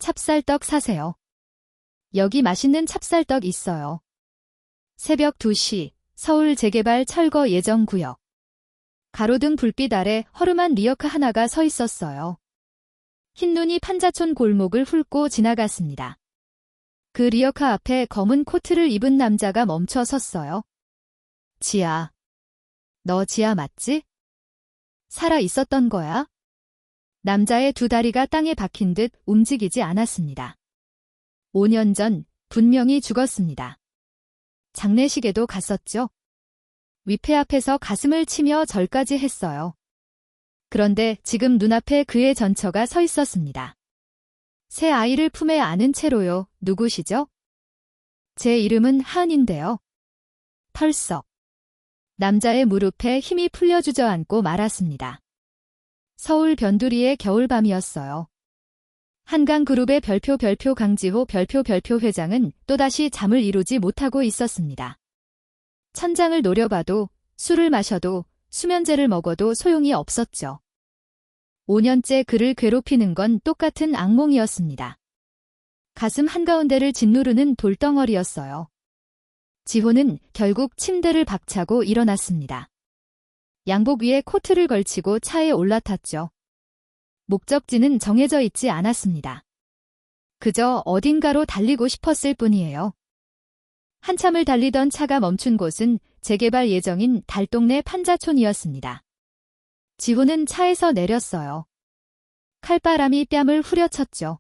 찹쌀떡 사세요. 여기 맛있는 찹쌀떡 있어요. 새벽 2시, 서울 재개발 철거 예정 구역. 가로등 불빛 아래 허름한 리어카 하나가 서 있었어요. 흰눈이 판자촌 골목을 훑고 지나갔습니다. 그 리어카 앞에 검은 코트를 입은 남자가 멈춰 섰어요. 지아. 너 지아 맞지? 살아 있었던 거야? 남자의 두 다리가 땅에 박힌 듯 움직이지 않았습니다. 5년 전 분명히 죽었습니다. 장례식에도 갔었죠. 위패 앞에서 가슴을 치며 절까지 했어요. 그런데 지금 눈앞에 그의 전처가 서 있었습니다. 새 아이를 품에 안은 채로요. 누구시죠? 제 이름은 하은인데요. 털썩. 남자의 무릎에 힘이 풀려 주저앉고 말았습니다. 서울 변두리의 겨울밤이었어요. 한강그룹의 별표 강지호 별표 회장은 또다시 잠을 이루지 못하고 있었습니다. 천장을 노려봐도, 술을 마셔도, 수면제를 먹어도 소용이 없었죠. 5년째 그를 괴롭히는 건 똑같은 악몽이었습니다. 가슴 한가운데를 짓누르는 돌덩어리였어요. 지호는 결국 침대를 박차고 일어났습니다. 양복 위에 코트를 걸치고 차에 올라탔죠. 목적지는 정해져 있지 않았습니다. 그저 어딘가로 달리고 싶었을 뿐이에요. 한참을 달리던 차가 멈춘 곳은 재개발 예정인 달동네 판자촌이었습니다. 지호는 차에서 내렸어요. 칼바람이 뺨을 후려쳤죠.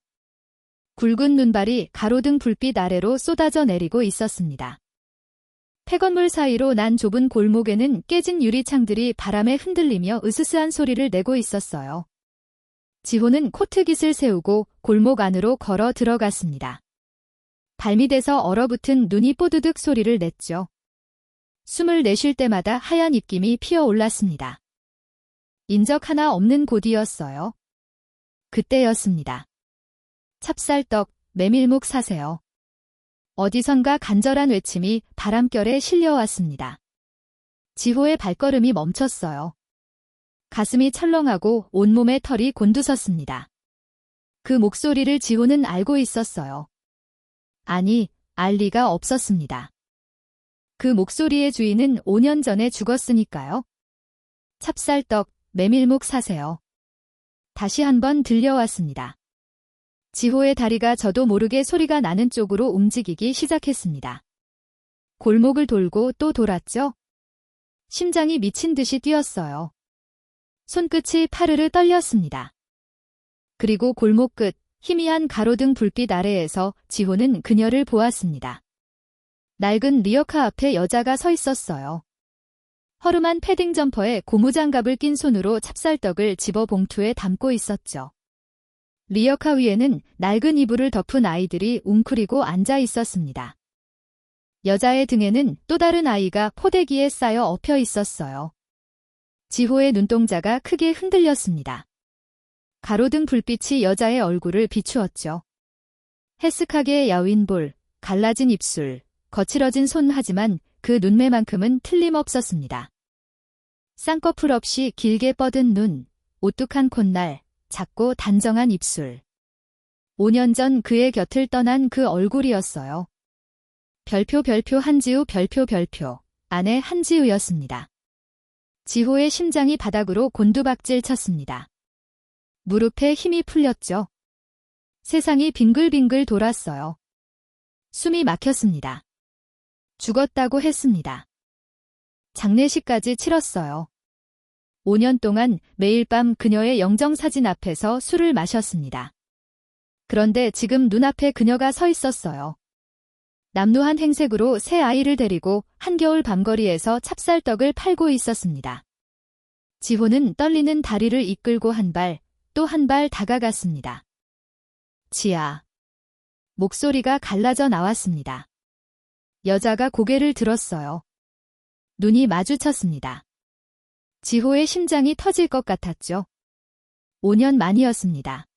굵은 눈발이 가로등 불빛 아래로 쏟아져 내리고 있었습니다. 폐건물 사이로 난 좁은 골목에는 깨진 유리창들이 바람에 흔들리며 으스스한 소리를 내고 있었어요. 지호는 코트깃을 세우고 골목 안으로 걸어 들어갔습니다. 발밑에서 얼어붙은 눈이 뽀드득 소리를 냈죠. 숨을 내쉴 때마다 하얀 입김이 피어올랐습니다. 인적 하나 없는 곳이었어요. 그때였습니다. 찹쌀떡, 메밀묵 사세요. 어디선가 간절한 외침이 바람결에 실려왔습니다. 지호의 발걸음이 멈췄어요. 가슴이 철렁하고 온몸에 털이 곤두섰습니다. 그 목소리를 지호는 알고 있었어요. 아니, 알 리가 없었습니다. 그 목소리의 주인은 5년 전에 죽었으니까요. 찹쌀떡, 메밀묵 사세요. 다시 한번 들려왔습니다. 지호의 다리가 저도 모르게 소리가 나는 쪽으로 움직이기 시작했습니다. 골목을 돌고 또 돌았죠. 심장이 미친 듯이 뛰었어요. 손끝이 파르르 떨렸습니다. 그리고 골목 끝 희미한 가로등 불빛 아래에서 지호는 그녀를 보았습니다. 낡은 리어카 앞에 여자가 서 있었어요. 허름한 패딩 점퍼에 고무장갑을 낀 손으로 찹쌀떡을 집어 봉투에 담고 있었죠. 리어카 위에는 낡은 이불을 덮은 아이들이 웅크리고 앉아 있었습니다. 여자의 등에는 또 다른 아이가 포대기에 쌓여 엎여 있었어요. 지호의 눈동자가 크게 흔들렸습니다. 가로등 불빛이 여자의 얼굴을 비추었죠. 해쓱하게 야윈 볼, 갈라진 입술, 거칠어진 손 하지만 그 눈매만큼은 틀림없었습니다. 쌍꺼풀 없이 길게 뻗은 눈, 오뚝한 콧날, 작고 단정한 입술. 5년 전 그의 곁을 떠난 그 얼굴이었어요. 별표 한지우 별표 아내 한지우였습니다. 지호의 심장이 바닥으로 곤두박질 쳤습니다. 무릎에 힘이 풀렸죠. 세상이 빙글빙글 돌았어요. 숨이 막혔습니다. 죽었다고 했습니다. 장례식까지 치렀어요. 5년 동안 매일 밤 그녀의 영정사진 앞에서 술을 마셨습니다. 그런데 지금 눈앞에 그녀가 서 있었어요. 남루한 행색으로 새 아이를 데리고 한겨울 밤거리에서 찹쌀떡을 팔고 있었습니다. 지호는 떨리는 다리를 이끌고 한 발, 또 한 발 다가갔습니다. 지아. 목소리가 갈라져 나왔습니다. 여자가 고개를 들었어요. 눈이 마주쳤습니다. 지호의 심장이 터질 것 같았죠. 5년 만이었습니다.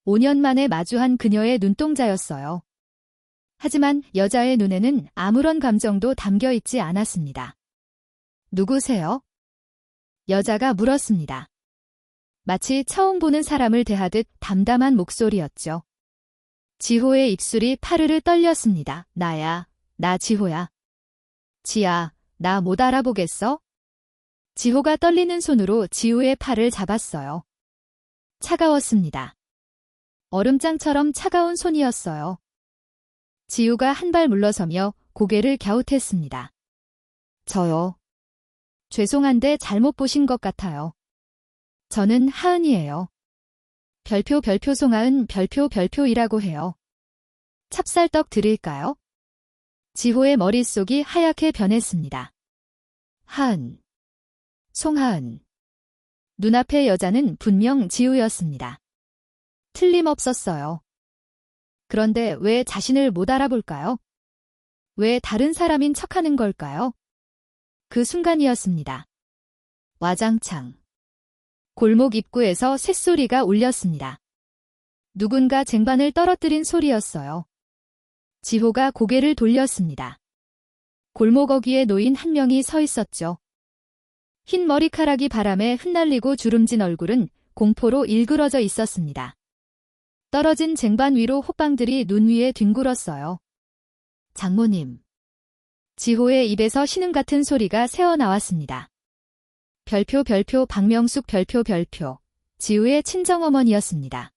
5년 만에 마주한 그녀의 눈동자였어요. 하지만 여자의 눈에는 아무런 감정도 담겨 있지 않았습니다. 누구세요? 여자가 물었습니다. 마치 처음 보는 사람을 대하듯 담담한 목소리였죠. 지호의 입술이 파르르 떨렸습니다. 나야, 나 지호야. 지야, 나 못 알아보겠어? 지호가 떨리는 손으로 지우의 팔을 잡았어요. 차가웠습니다. 얼음장처럼 차가운 손이었어요. 지우가 한 발 물러서며 고개를 갸웃했습니다. 저요. 죄송한데 잘못 보신 것 같아요. 저는 하은이에요. 별표 송하은 별표이라고 해요. 찹쌀떡 드릴까요? 지호의 머릿속이 하얗게 변했습니다. 하은. 송하은. 눈앞의 여자는 분명 지우였습니다. 틀림없었어요. 그런데 왜 자신을 못 알아볼까요? 왜 다른 사람인 척하는 걸까요? 그 순간이었습니다. 와장창. 골목 입구에서 쇳소리가 울렸습니다. 누군가 쟁반을 떨어뜨린 소리였어요. 지호가 고개를 돌렸습니다. 골목 어귀에 노인 한 명이 서 있었죠. 흰 머리카락이 바람에 흩날리고 주름진 얼굴은 공포로 일그러져 있었습니다. 떨어진 쟁반 위로 호빵들이 눈 위에 뒹굴었어요. 장모님. 지호의 입에서 신음 같은 소리가 새어나왔습니다. 별표 박명숙 별표 지우의 친정어머니였습니다.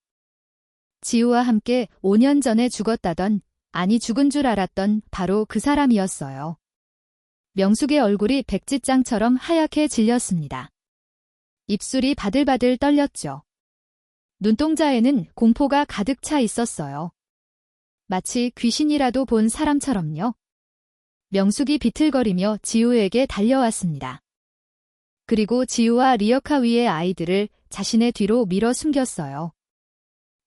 지우와 함께 5년 전에 죽었다던, 아니 죽은 줄 알았던 바로 그 사람이었어요. 명숙의 얼굴이 백지장처럼 하얗게 질렸습니다. 입술이 바들바들 떨렸죠. 눈동자에는 공포가 가득 차 있었어요. 마치 귀신이라도 본 사람처럼요. 명숙이 비틀거리며 지우에게 달려왔습니다. 그리고 지우와 리어카 위의 아이들을 자신의 뒤로 밀어 숨겼어요.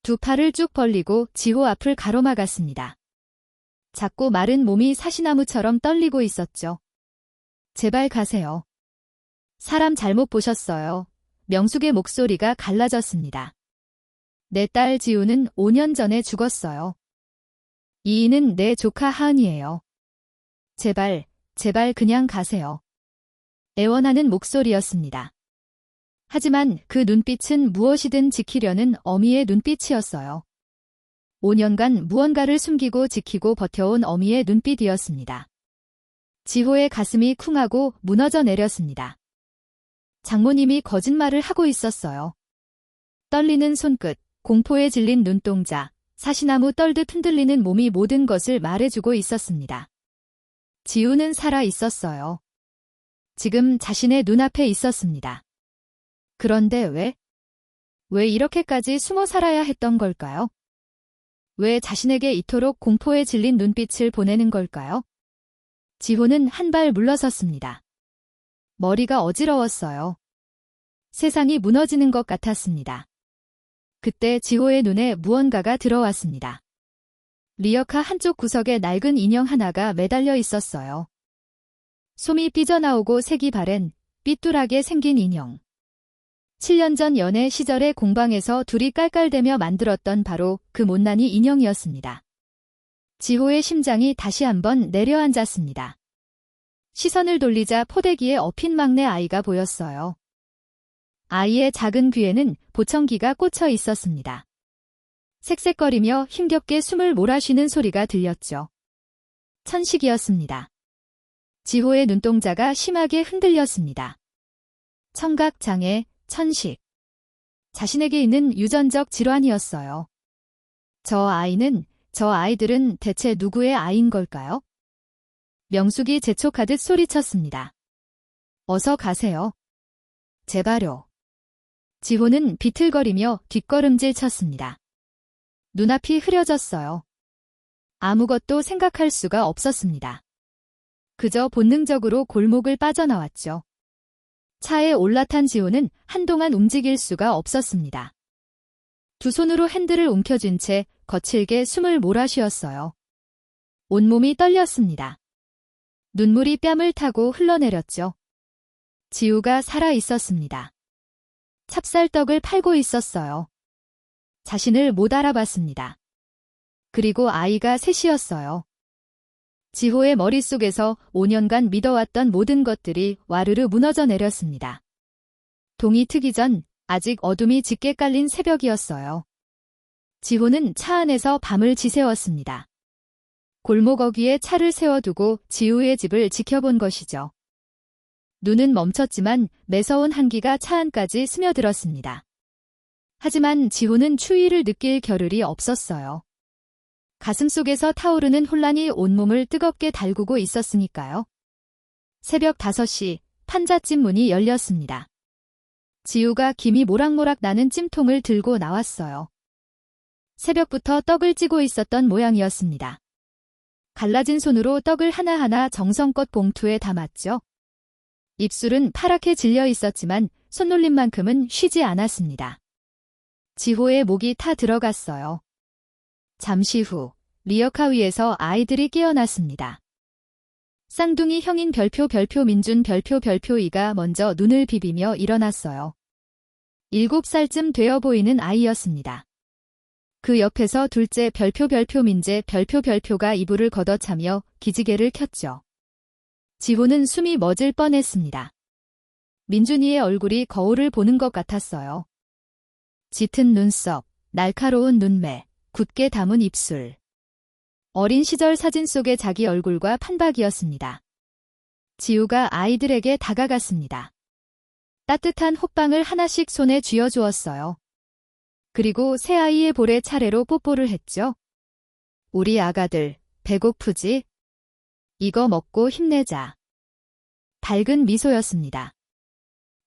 두 팔을 쭉 벌리고 지호 앞을 가로막았습니다. 작고 마른 몸이 사시나무처럼 떨리고 있었죠. 제발 가세요. 사람 잘못 보셨어요. 명숙의 목소리가 갈라졌습니다. 내 딸 지우는 5년 전에 죽었어요. 이인은 내 조카 하은이에요. 제발 그냥 가세요. 애원하는 목소리였습니다. 하지만 그 눈빛은 무엇이든 지키려는 어미의 눈빛이었어요. 5년간 무언가를 숨기고 지키고 버텨온 어미의 눈빛이었습니다. 지호의 가슴이 쿵하고 무너져 내렸습니다. 장모님이 거짓말을 하고 있었어요. 떨리는 손끝, 공포에 질린 눈동자, 사시나무 떨듯 흔들리는 몸이 모든 것을 말해주고 있었습니다. 지우는 살아 있었어요. 지금 자신의 눈앞에 있었습니다. 그런데 왜 이렇게까지 숨어 살아야 했던 걸까요? 왜 자신에게 이토록 공포에 질린 눈빛을 보내는 걸까요? 지호는 한 발 물러섰습니다. 머리가 어지러웠어요. 세상이 무너지는 것 같았습니다. 그때 지호의 눈에 무언가가 들어왔습니다. 리어카 한쪽 구석에 낡은 인형 하나가 매달려 있었어요. 솜이 삐져나오고 색이 바랜 삐뚤하게 생긴 인형. 7년 전 연애 시절의 공방에서 둘이 깔깔대며 만들었던 바로 그 못난이 인형이었습니다. 지호의 심장이 다시 한번 내려앉았습니다. 시선을 돌리자 포대기에 엎인 막내 아이가 보였어요. 아이의 작은 귀에는 보청기가 꽂혀 있었습니다. 색색거리며 힘겹게 숨을 몰아쉬는 소리가 들렸죠. 천식이었습니다. 지호의 눈동자가 심하게 흔들렸습니다. 청각장애, 천식. 자신에게 있는 유전적 질환이었어요. 저 아이들은 대체 누구의 아이인 걸까요? 명숙이 재촉하듯 소리쳤습니다. 어서 가세요. 제발요. 지호는 비틀거리며 뒷걸음질 쳤습니다. 눈앞이 흐려졌어요. 아무것도 생각할 수가 없었습니다. 그저 본능적으로 골목을 빠져나왔죠. 차에 올라탄 지호는 한동안 움직일 수가 없었습니다. 두 손으로 핸들을 움켜쥔 채 거칠게 숨을 몰아쉬었어요. 온몸이 떨렸습니다. 눈물이 뺨을 타고 흘러내렸죠. 지우가 살아 있었습니다. 찹쌀떡을 팔고 있었어요. 자신을 못 알아봤습니다. 그리고 아이가 셋이었어요. 지호의 머릿속에서 5년간 믿어왔던 모든 것들이 와르르 무너져 내렸습니다. 동이 트기 전 아직 어둠이 짙게 깔린 새벽이었어요. 지호는 차 안에서 밤을 지새웠습니다. 골목 어귀에 차를 세워두고 지우의 집을 지켜본 것이죠. 눈은 멈췄지만 매서운 한기가 차 안까지 스며들었습니다. 하지만 지호는 추위를 느낄 겨를이 없었어요. 가슴속에서 타오르는 혼란이 온몸을 뜨겁게 달구고 있었으니까요. 새벽 5시 판잣집 문이 열렸습니다. 지우가 김이 모락모락 나는 찜통을 들고 나왔어요. 새벽부터 떡을 찌고 있었던 모양이었습니다. 갈라진 손으로 떡을 하나하나 정성껏 봉투에 담았죠. 입술은 파랗게 질려 있었지만 손놀림만큼은 쉬지 않았습니다. 지호의 목이 타 들어갔어요. 잠시 후 리어카 위에서 아이들이 깨어났습니다. 쌍둥이 형인 별표 민준 별표 2가 먼저 눈을 비비며 일어났어요. 7살쯤 되어 보이는 아이였습니다. 그 옆에서 둘째 별표 민재 별표가 이불을 걷어차며 기지개를 켰죠. 지호는 숨이 멎을 뻔했습니다. 민준이의 얼굴이 거울을 보는 것 같았어요. 짙은 눈썹, 날카로운 눈매, 굳게 담은 입술. 어린 시절 사진 속의 자기 얼굴과 판박이었습니다. 지우가 아이들에게 다가갔습니다. 따뜻한 호빵을 하나씩 손에 쥐어주었어요. 그리고 새아이의 볼에 차례로 뽀뽀를 했죠. 우리 아가들, 배고프지? 이거 먹고 힘내자. 밝은 미소였습니다.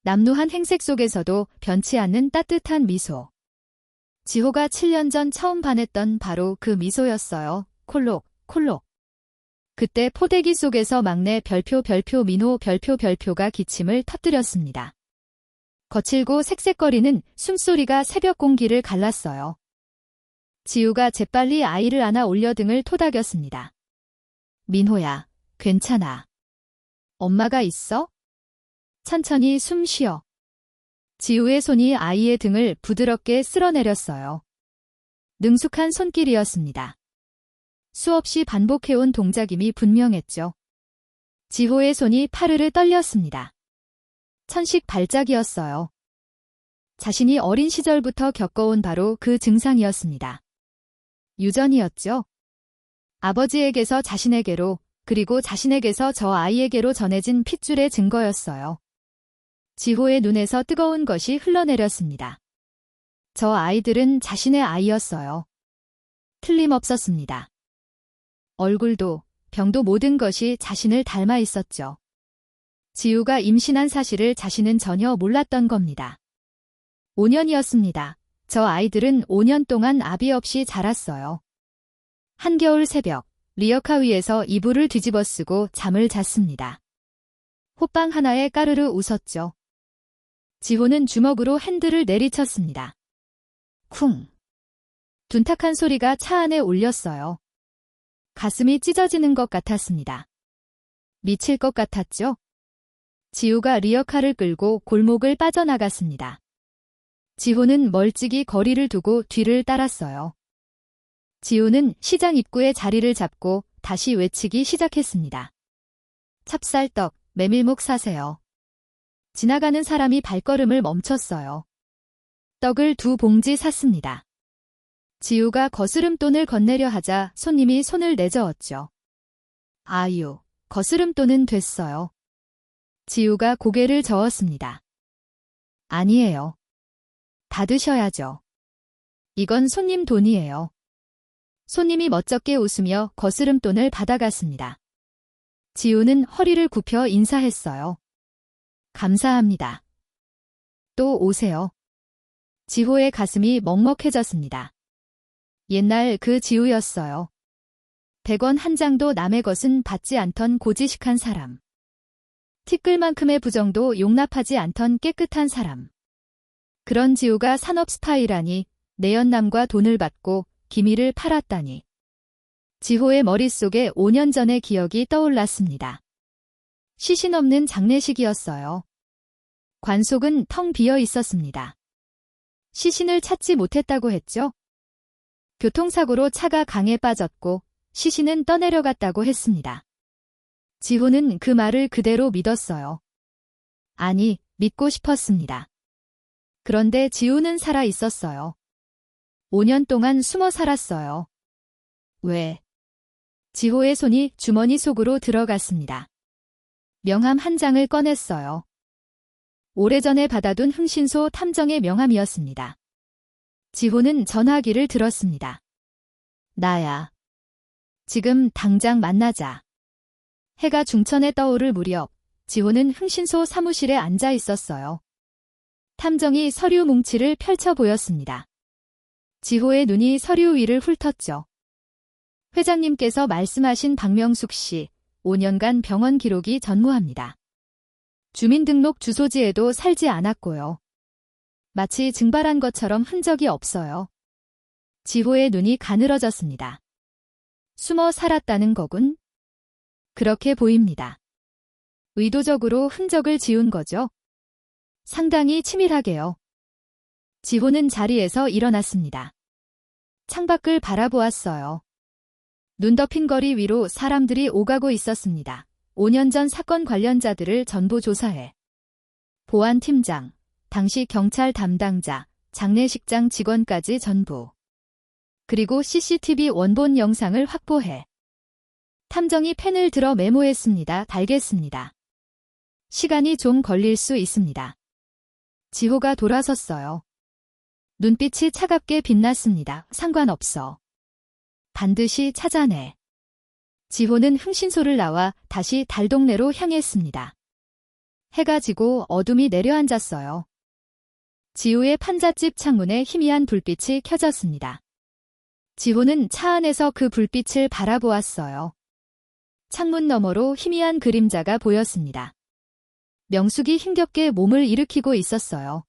남루한 행색 속에서도 변치 않는 따뜻한 미소. 지호가 7년 전 처음 반했던 바로 그 미소였어요. 콜록. 그때 포대기 속에서 막내 별표 민호 별표가 기침을 터뜨렸습니다. 거칠고 색색거리는 숨소리가 새벽 공기를 갈랐어요. 지우가 재빨리 아이를 안아 올려 등을 토닥였습니다. 민호야, 괜찮아. 엄마가 있어? 천천히 숨 쉬어. 지우의 손이 아이의 등을 부드럽게 쓸어내렸어요. 능숙한 손길이었습니다. 수없이 반복해온 동작임이 분명했죠. 지호의 손이 파르르 떨렸습니다. 천식 발작이었어요. 자신이 어린 시절부터 겪어온 바로 그 증상이었습니다. 유전이었죠. 아버지에게서 자신에게로, 그리고 자신에게서 저 아이에게로 전해진 핏줄의 증거였어요. 지호의 눈에서 뜨거운 것이 흘러내렸습니다. 저 아이들은 자신의 아이였어요. 틀림없었습니다. 얼굴도, 병도 모든 것이 자신을 닮아 있었죠. 지우가 임신한 사실을 자신은 전혀 몰랐던 겁니다. 5년이었습니다. 저 아이들은 5년 동안 아비 없이 자랐어요. 한겨울 새벽, 리어카 위에서 이불을 뒤집어 쓰고 잠을 잤습니다. 호빵 하나에 까르르 웃었죠. 지호는 주먹으로 핸들을 내리쳤습니다. 쿵. 둔탁한 소리가 차 안에 울렸어요. 가슴이 찢어지는 것 같았습니다. 미칠 것 같았죠? 지우가 리어카를 끌고 골목을 빠져나갔습니다. 지호는 멀찍이 거리를 두고 뒤를 따랐어요. 지우는 시장 입구에 자리를 잡고 다시 외치기 시작했습니다. 찹쌀떡, 메밀묵 사세요. 지나가는 사람이 발걸음을 멈췄어요. 떡을 2봉지 샀습니다. 지우가 거스름돈을 건네려 하자 손님이 손을 내저었죠. 아유, 거스름돈은 됐어요. 지우가 고개를 저었습니다. 아니에요. 다 드셔야죠. 이건 손님 돈이에요. 손님이 멋쩍게 웃으며 거스름돈을 받아갔습니다. 지우는 허리를 굽혀 인사했어요. 감사합니다. 또 오세요. 지호의 가슴이 먹먹해졌습니다. 옛날 그 지우였어요. 100원 한 장도 남의 것은 받지 않던 고지식한 사람. 티끌만큼의 부정도 용납하지 않던 깨끗한 사람. 그런 지우가 산업 스타이라니, 내연남과 돈을 받고 기미를 팔았다니. 지호의 머릿속에 5년 전의 기억이 떠올랐습니다. 시신 없는 장례식이었어요. 관속은 텅 비어 있었습니다. 시신을 찾지 못했다고 했죠? 교통사고로 차가 강에 빠졌고 시신은 떠내려갔다고 했습니다. 지호는 그 말을 그대로 믿었어요. 아니, 믿고 싶었습니다. 그런데 지우는 살아 있었어요. 5년 동안 숨어 살았어요. 왜? 지호의 손이 주머니 속으로 들어갔습니다. 명함 한 장을 꺼냈어요. 오래전에 받아둔 흥신소 탐정의 명함이었습니다. 지호는 전화기를 들었습니다. 나야. 지금 당장 만나자. 해가 중천에 떠오를 무렵 지호는 흥신소 사무실에 앉아 있었어요. 탐정이 서류 뭉치를 펼쳐 보였습니다. 지호의 눈이 서류 위를 훑었죠. 회장님께서 말씀하신 박명숙 씨, 5년간 병원 기록이 전무합니다. 주민등록 주소지에도 살지 않았고요. 마치 증발한 것처럼 흔적이 없어요. 지호의 눈이 가늘어졌습니다. 숨어 살았다는 거군. 그렇게 보입니다. 의도적으로 흔적을 지운 거죠. 상당히 치밀하게요. 지호는 자리에서 일어났습니다. 창밖을 바라보았어요. 눈 덮인 거리 위로 사람들이 오가고 있었습니다. 5년 전 사건 관련자들을 전부 조사해. 보안팀장, 당시 경찰 담당자, 장례식장 직원까지 전부. 그리고 CCTV 원본 영상을 확보해. 탐정이 펜을 들어 메모했습니다. 알겠습니다. 시간이 좀 걸릴 수 있습니다. 지호가 돌아섰어요. 눈빛이 차갑게 빛났습니다. 상관없어. 반드시 찾아내. 지호는 흥신소를 나와 다시 달동네로 향했습니다. 해가 지고 어둠이 내려앉았어요. 지호의 판잣집 창문에 희미한 불빛이 켜졌습니다. 지호는 차 안에서 그 불빛을 바라보았어요. 창문 너머로 희미한 그림자가 보였습니다. 명숙이 힘겹게 몸을 일으키고 있었어요.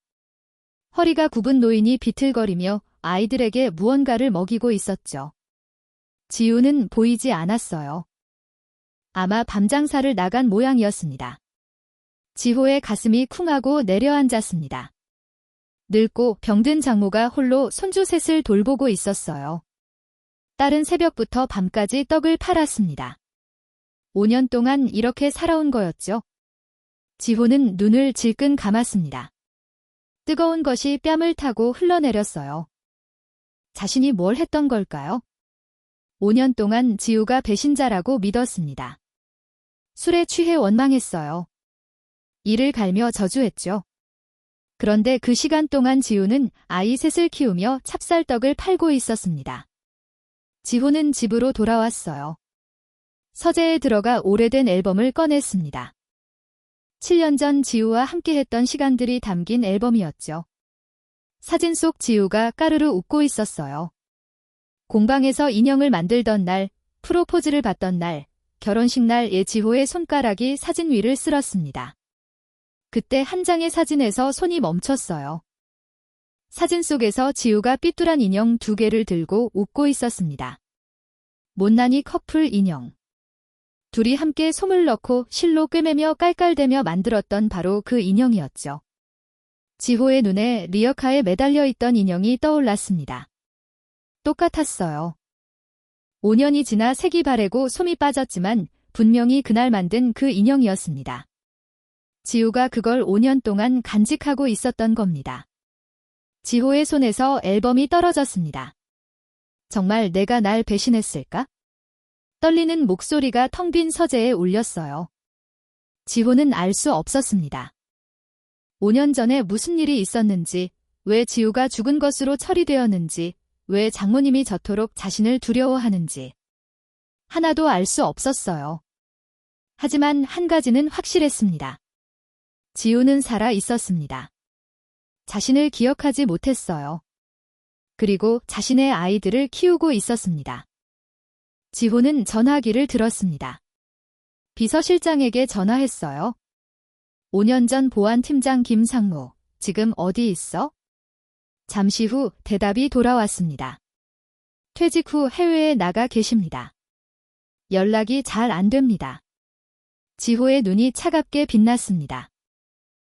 허리가 굽은 노인이 비틀거리며 아이들에게 무언가를 먹이고 있었죠. 지우는 보이지 않았어요. 아마 밤장사를 나간 모양이었습니다. 지호의 가슴이 쿵하고 내려앉았습니다. 늙고 병든 장모가 홀로 손주 셋을 돌보고 있었어요. 딸은 새벽부터 밤까지 떡을 팔았습니다. 5년 동안 이렇게 살아온 거였죠. 지호는 눈을 질끈 감았습니다. 뜨거운 것이 뺨을 타고 흘러내렸어요. 자신이 뭘 했던 걸까요? 5년 동안 지우가 배신자라고 믿었습니다. 술에 취해 원망했어요. 이를 갈며 저주했죠. 그런데 그 시간 동안 지우는 아이 셋을 키우며 찹쌀떡을 팔고 있었습니다. 지호는 집으로 돌아왔어요. 서재에 들어가 오래된 앨범을 꺼냈습니다. 7년 전 지우와 함께했던 시간들이 담긴 앨범이었죠. 사진 속 지우가 까르르 웃고 있었어요. 공방에서 인형을 만들던 날, 프로포즈를 받던 날, 결혼식 날 예지호의 손가락이 사진 위를 쓸었습니다. 그때 한 장의 사진에서 손이 멈췄어요. 사진 속에서 지우가 삐뚤한 인형 2개를 들고 웃고 있었습니다. 못난이 커플 인형. 둘이 함께 솜을 넣고 실로 꿰매며 깔깔대며 만들었던 바로 그 인형이었죠. 지호의 눈에 리어카에 매달려 있던 인형이 떠올랐습니다. 똑같았어요. 5년이 지나 색이 바래고 솜이 빠졌지만 분명히 그날 만든 그 인형이었습니다. 지우가 그걸 5년 동안 간직하고 있었던 겁니다. 지호의 손에서 앨범이 떨어졌습니다. 정말 내가 날 배신했을까? 떨리는 목소리가 텅 빈 서재에 울렸어요. 지호는 알 수 없었습니다. 5년 전에 무슨 일이 있었는지, 왜 지우가 죽은 것으로 처리되었는지, 왜 장모님이 저토록 자신을 두려워하는지. 하나도 알 수 없었어요. 하지만 한 가지는 확실했습니다. 지우는 살아 있었습니다. 자신을 기억하지 못했어요. 그리고 자신의 아이들을 키우고 있었습니다. 지호는 전화기를 들었습니다. 비서실장에게 전화했어요. 5년 전 보안팀장 김상무, 지금 어디 있어? 잠시 후 대답이 돌아왔습니다. 퇴직 후 해외에 나가 계십니다. 연락이 잘 안 됩니다. 지호의 눈이 차갑게 빛났습니다.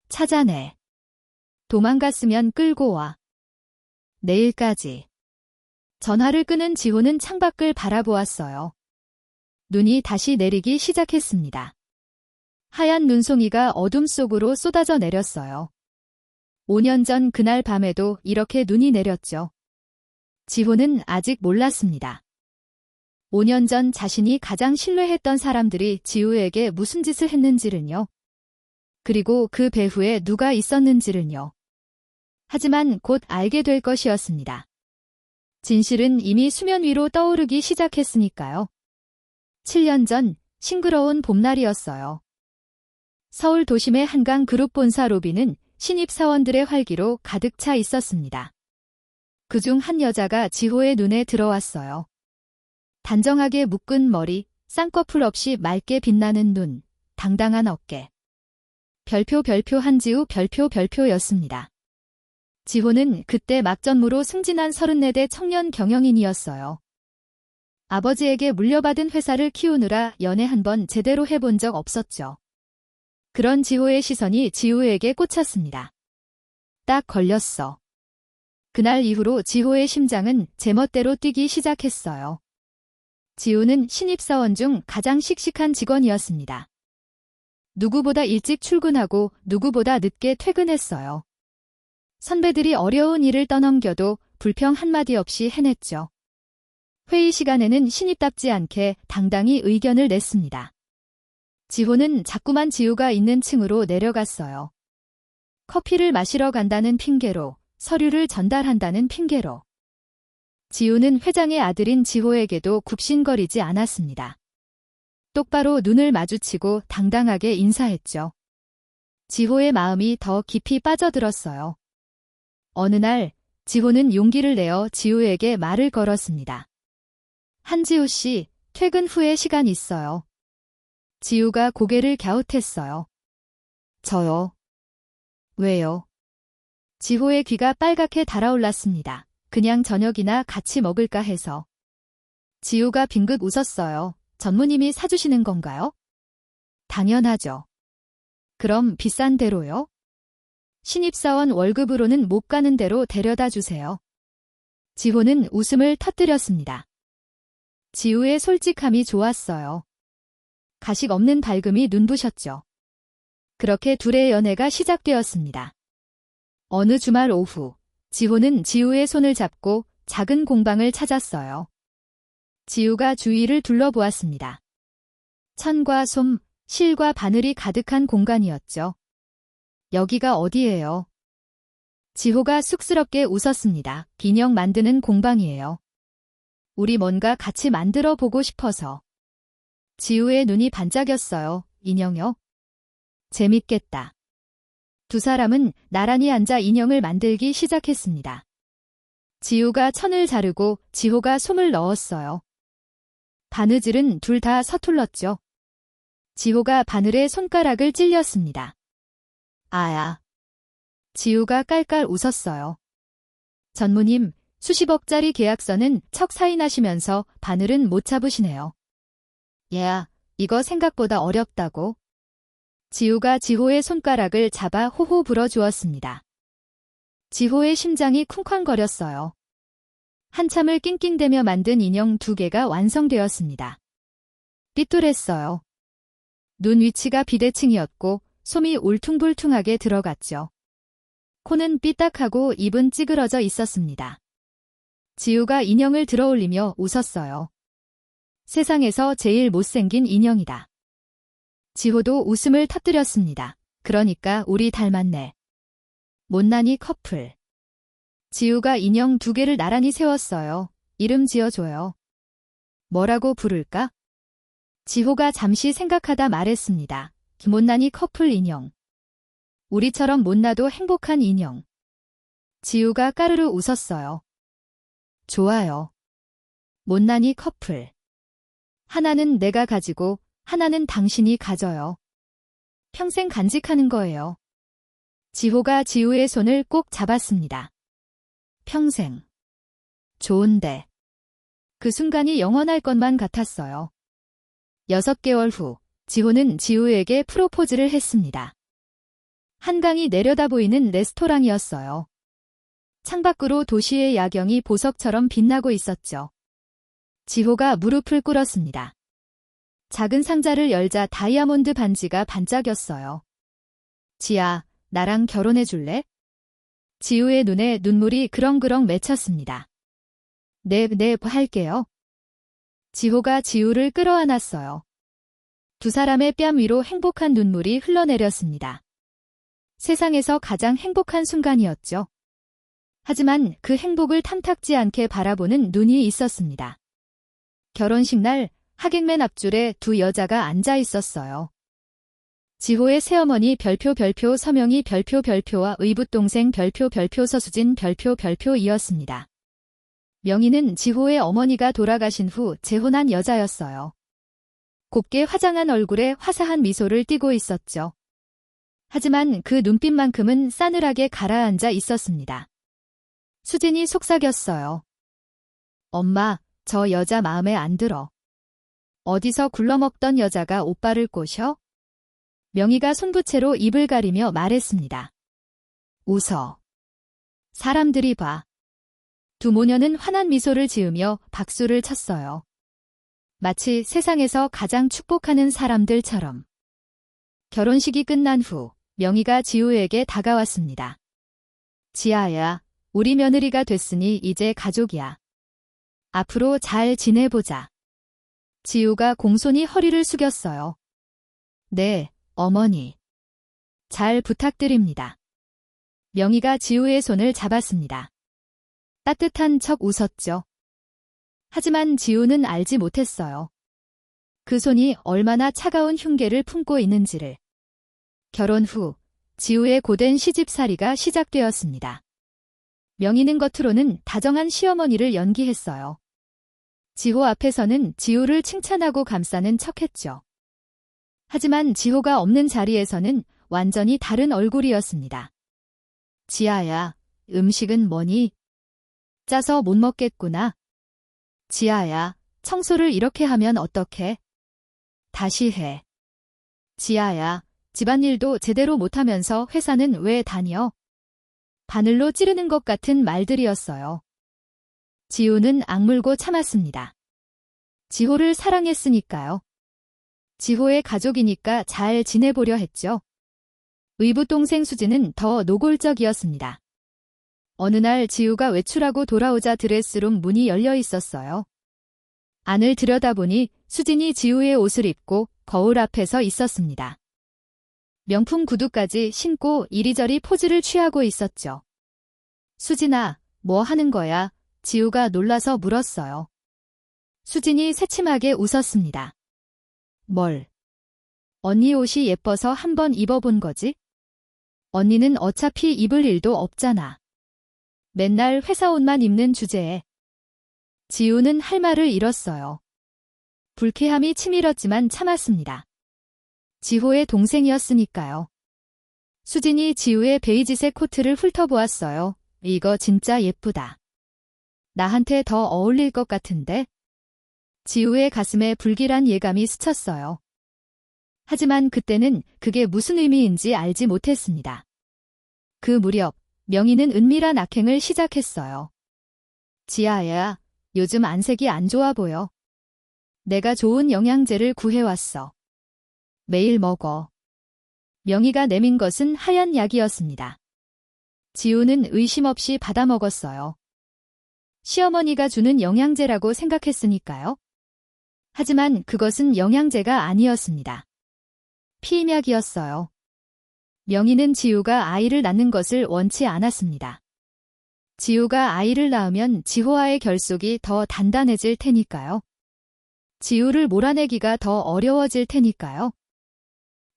찾아내. 도망갔으면 끌고 와. 내일까지. 전화를 끄는 지호는 창밖을 바라보았어요. 눈이 다시 내리기 시작했습니다. 하얀 눈송이가 어둠 속으로 쏟아져 내렸어요. 5년 전 그날 밤에도 이렇게 눈이 내렸죠. 지호는 아직 몰랐습니다. 5년 전 자신이 가장 신뢰했던 사람들이 지우에게 무슨 짓을 했는지를요. 그리고 그 배후에 누가 있었는지를요. 하지만 곧 알게 될 것이었습니다. 진실은 이미 수면 위로 떠오르기 시작했으니까요. 7년 전 싱그러운 봄날이었어요. 서울 도심의 한강 그룹 본사 로비는 신입사원들의 활기로 가득 차 있었습니다. 그중 한 여자가 지호의 눈에 들어왔어요. 단정하게 묶은 머리, 쌍꺼풀 없이 맑게 빛나는 눈, 당당한 어깨. 별표 한지우 별표였습니다. 지호는 그때 막전무로 승진한 34대 청년 경영인이었어요. 아버지에게 물려받은 회사를 키우느라 연애 한 번 제대로 해본 적 없었죠. 그런 지호의 시선이 지우에게 꽂혔습니다. 딱 걸렸어. 그날 이후로 지호의 심장은 제멋대로 뛰기 시작했어요. 지우는 신입사원 중 가장 씩씩한 직원이었습니다. 누구보다 일찍 출근하고 누구보다 늦게 퇴근했어요. 선배들이 어려운 일을 떠넘겨도 불평 한마디 없이 해냈죠. 회의 시간에는 신입답지 않게 당당히 의견을 냈습니다. 지호는 자꾸만 지우가 있는 층으로 내려갔어요. 커피를 마시러 간다는 핑계로, 서류를 전달한다는 핑계로. 지우는 회장의 아들인 지호에게도 굽신거리지 않았습니다. 똑바로 눈을 마주치고 당당하게 인사했죠. 지호의 마음이 더 깊이 빠져들었어요. 어느 날 지호는 용기를 내어 지우에게 말을 걸었습니다. 한지우 씨, 퇴근 후에 시간 있어요. 지우가 고개를 갸웃했어요. 저요? 왜요? 지호의 귀가 빨갛게 달아올랐습니다. 그냥 저녁이나 같이 먹을까 해서. 지우가 빙긋 웃었어요. 전무님이 사주시는 건가요? 당연하죠. 그럼 비싼 대로요? 신입사원 월급으로는 못 가는 대로 데려다 주세요. 지호는 웃음을 터뜨렸습니다. 지우의 솔직함이 좋았어요. 가식 없는 밝음이 눈부셨죠. 그렇게 둘의 연애가 시작되었습니다. 어느 주말 오후, 지호는 지우의 손을 잡고 작은 공방을 찾았어요. 지우가 주위를 둘러보았습니다. 천과 솜, 실과 바늘이 가득한 공간이었죠. 여기가 어디예요? 지호가 쑥스럽게 웃었습니다. 인형 만드는 공방이에요. 우리 뭔가 같이 만들어 보고 싶어서. 지우의 눈이 반짝였어요. 인형요? 재밌겠다. 두 사람은 나란히 앉아 인형을 만들기 시작했습니다. 지우가 천을 자르고 지호가 솜을 넣었어요. 바느질은 둘 다 서툴렀죠. 지호가 바늘에 손가락을 찔렸습니다. 아야. 지우가 깔깔 웃었어요. 전무님, 수십억짜리 계약서는 척 사인하시면서 바늘은 못 잡으시네요. 얘야, 이거 생각보다 어렵다고. 지우가 지호의 손가락을 잡아 호호 불어주었습니다. 지호의 심장이 쿵쾅거렸어요. 한참을 낑낑대며 만든 인형 2개가 완성되었습니다. 삐뚤했어요. 눈 위치가 비대칭이었고 솜이 울퉁불퉁하게 들어갔죠. 코는 삐딱하고 입은 찌그러져 있었습니다. 지우가 인형을 들어올리며 웃었어요. 세상에서 제일 못생긴 인형이다. 지호도 웃음을 터뜨렸습니다. 그러니까 우리 닮았네. 못난이 커플. 지우가 인형 2개를 나란히 세웠어요. 이름 지어줘요. 뭐라고 부를까? 지호가 잠시 생각하다 말했습니다. 못난이 커플 인형. 우리처럼 못나도 행복한 인형. 지우가 까르르 웃었어요. 좋아요. 못난이 커플. 하나는 내가 가지고 하나는 당신이 가져요. 평생 간직하는 거예요. 지호가 지우의 손을 꼭 잡았습니다. 평생. 좋은데. 그 순간이 영원할 것만 같았어요. 6개월 후, 지호는 지우에게 프로포즈를 했습니다. 한강이 내려다 보이는 레스토랑이었어요. 창밖으로 도시의 야경이 보석처럼 빛나고 있었죠. 지호가 무릎을 꿇었습니다. 작은 상자를 열자 다이아몬드 반지가 반짝였어요. 지아, 나랑 결혼해 줄래? 지우의 눈에 눈물이 그렁그렁 맺혔습니다. 네, 할게요. 지호가 지우를 끌어안았어요. 두 사람의 뺨 위로 행복한 눈물이 흘러내렸습니다. 세상에서 가장 행복한 순간이었죠. 하지만 그 행복을 탐탁지 않게 바라보는 눈이 있었습니다. 결혼식 날 하객맨 앞줄에 두 여자가 앉아 있었어요. 지호의 새어머니 별표 서명이 별표와 의붓동생 별표 서수진 별표이었습니다. 명희는 지호의 어머니가 돌아가신 후 재혼한 여자였어요. 곱게 화장한 얼굴에 화사한 미소를 띠고 있었죠. 하지만 그 눈빛만큼은 싸늘하게 가라앉아 있었습니다. 수진이 속삭였어요. 엄마, 저 여자 마음에 안 들어. 어디서 굴러먹던 여자가 오빠를 꼬셔? 명희가 손부채로 입을 가리며 말했습니다. 웃어. 사람들이 봐. 두 모녀는 환한 미소를 지으며 박수를 쳤어요. 마치 세상에서 가장 축복하는 사람들처럼. 결혼식이 끝난 후 명희가 지우에게 다가왔습니다. 지아야, 우리 며느리가 됐으니 이제 가족이야. 앞으로 잘 지내보자. 지우가 공손히 허리를 숙였어요. 네, 어머니. 잘 부탁드립니다. 명희가 지우의 손을 잡았습니다. 따뜻한 척 웃었죠. 하지만 지우는 알지 못했어요. 그 손이 얼마나 차가운 흉계를 품고 있는지를. 결혼 후 지우의 고된 시집살이가 시작되었습니다. 명희는 겉으로는 다정한 시어머니를 연기했어요. 지호 앞에서는 지우를 칭찬하고 감싸는 척했죠. 하지만 지호가 없는 자리에서는 완전히 다른 얼굴이었습니다. 지아야, 음식은 뭐니? 짜서 못 먹겠구나. 지아야, 청소를 이렇게 하면 어떡해? 다시 해. 지아야, 집안일도 제대로 못하면서 회사는 왜 다녀? 바늘로 찌르는 것 같은 말들이었어요. 지우는 악물고 참았습니다. 지호를 사랑했으니까요. 지호의 가족이니까 잘 지내보려 했죠. 의붓동생 수지는 더 노골적이었습니다. 어느 날 지우가 외출하고 돌아오자 드레스룸 문이 열려 있었어요. 안을 들여다보니 수진이 지우의 옷을 입고 거울 앞에 서 있었습니다. 명품 구두까지 신고 이리저리 포즈를 취하고 있었죠. 수진아, 뭐 하는 거야? 지우가 놀라서 물었어요. 수진이 새침하게 웃었습니다. 뭘? 언니 옷이 예뻐서 한번 입어본 거지? 언니는 어차피 입을 일도 없잖아. 맨날 회사 옷만 입는 주제에. 지우는 할 말을 잃었어요. 불쾌함이 치밀었지만 참았습니다. 지호의 동생이었으니까요. 수진이 지우의 베이지색 코트를 훑어보았어요. 이거 진짜 예쁘다. 나한테 더 어울릴 것 같은데? 지우의 가슴에 불길한 예감이 스쳤어요. 하지만 그때는 그게 무슨 의미인지 알지 못했습니다. 그 무렵 명희는 은밀한 악행을 시작했어요. 지아야, 요즘 안색이 안 좋아 보여. 내가 좋은 영양제를 구해왔어. 매일 먹어. 명희가 내민 것은 하얀 약이었습니다. 지우는 의심 없이 받아 먹었어요. 시어머니가 주는 영양제라고 생각했으니까요. 하지만 그것은 영양제가 아니었습니다. 피임약이었어요. 명희는 지우가 아이를 낳는 것을 원치 않았습니다. 지우가 아이를 낳으면 지호와의 결속이 더 단단해질 테니까요. 지우를 몰아내기가 더 어려워질 테니까요.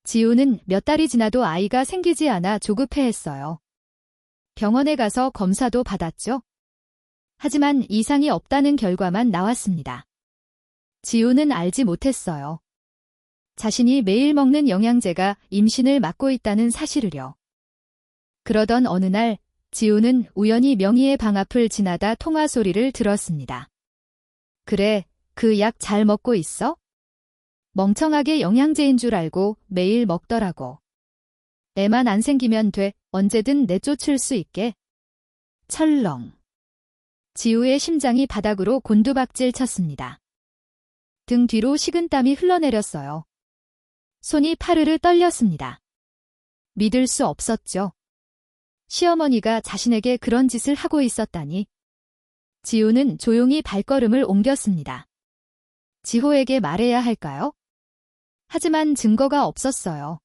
지우는 몇 달이 지나도 아이가 생기지 않아 조급해했어요. 병원에 가서 검사도 받았죠. 하지만 이상이 없다는 결과만 나왔습니다. 지우는 알지 못했어요. 자신이 매일 먹는 영양제가 임신을 막고 있다는 사실을요. 그러던 어느 날 지우는 우연히 명희의 방 앞을 지나다 통화 소리를 들었습니다. 그래, 그 약 잘 먹고 있어? 멍청하게 영양제인 줄 알고 매일 먹더라고. 애만 안 생기면 돼. 언제든 내쫓을 수 있게. 철렁. 지우의 심장이 바닥으로 곤두박질 쳤습니다. 등 뒤로 식은땀이 흘러내렸어요. 손이 파르르 떨렸습니다. 믿을 수 없었죠. 시어머니가 자신에게 그런 짓을 하고 있었다니. 지우는 조용히 발걸음을 옮겼습니다. 지호에게 말해야 할까요? 하지만 증거가 없었어요.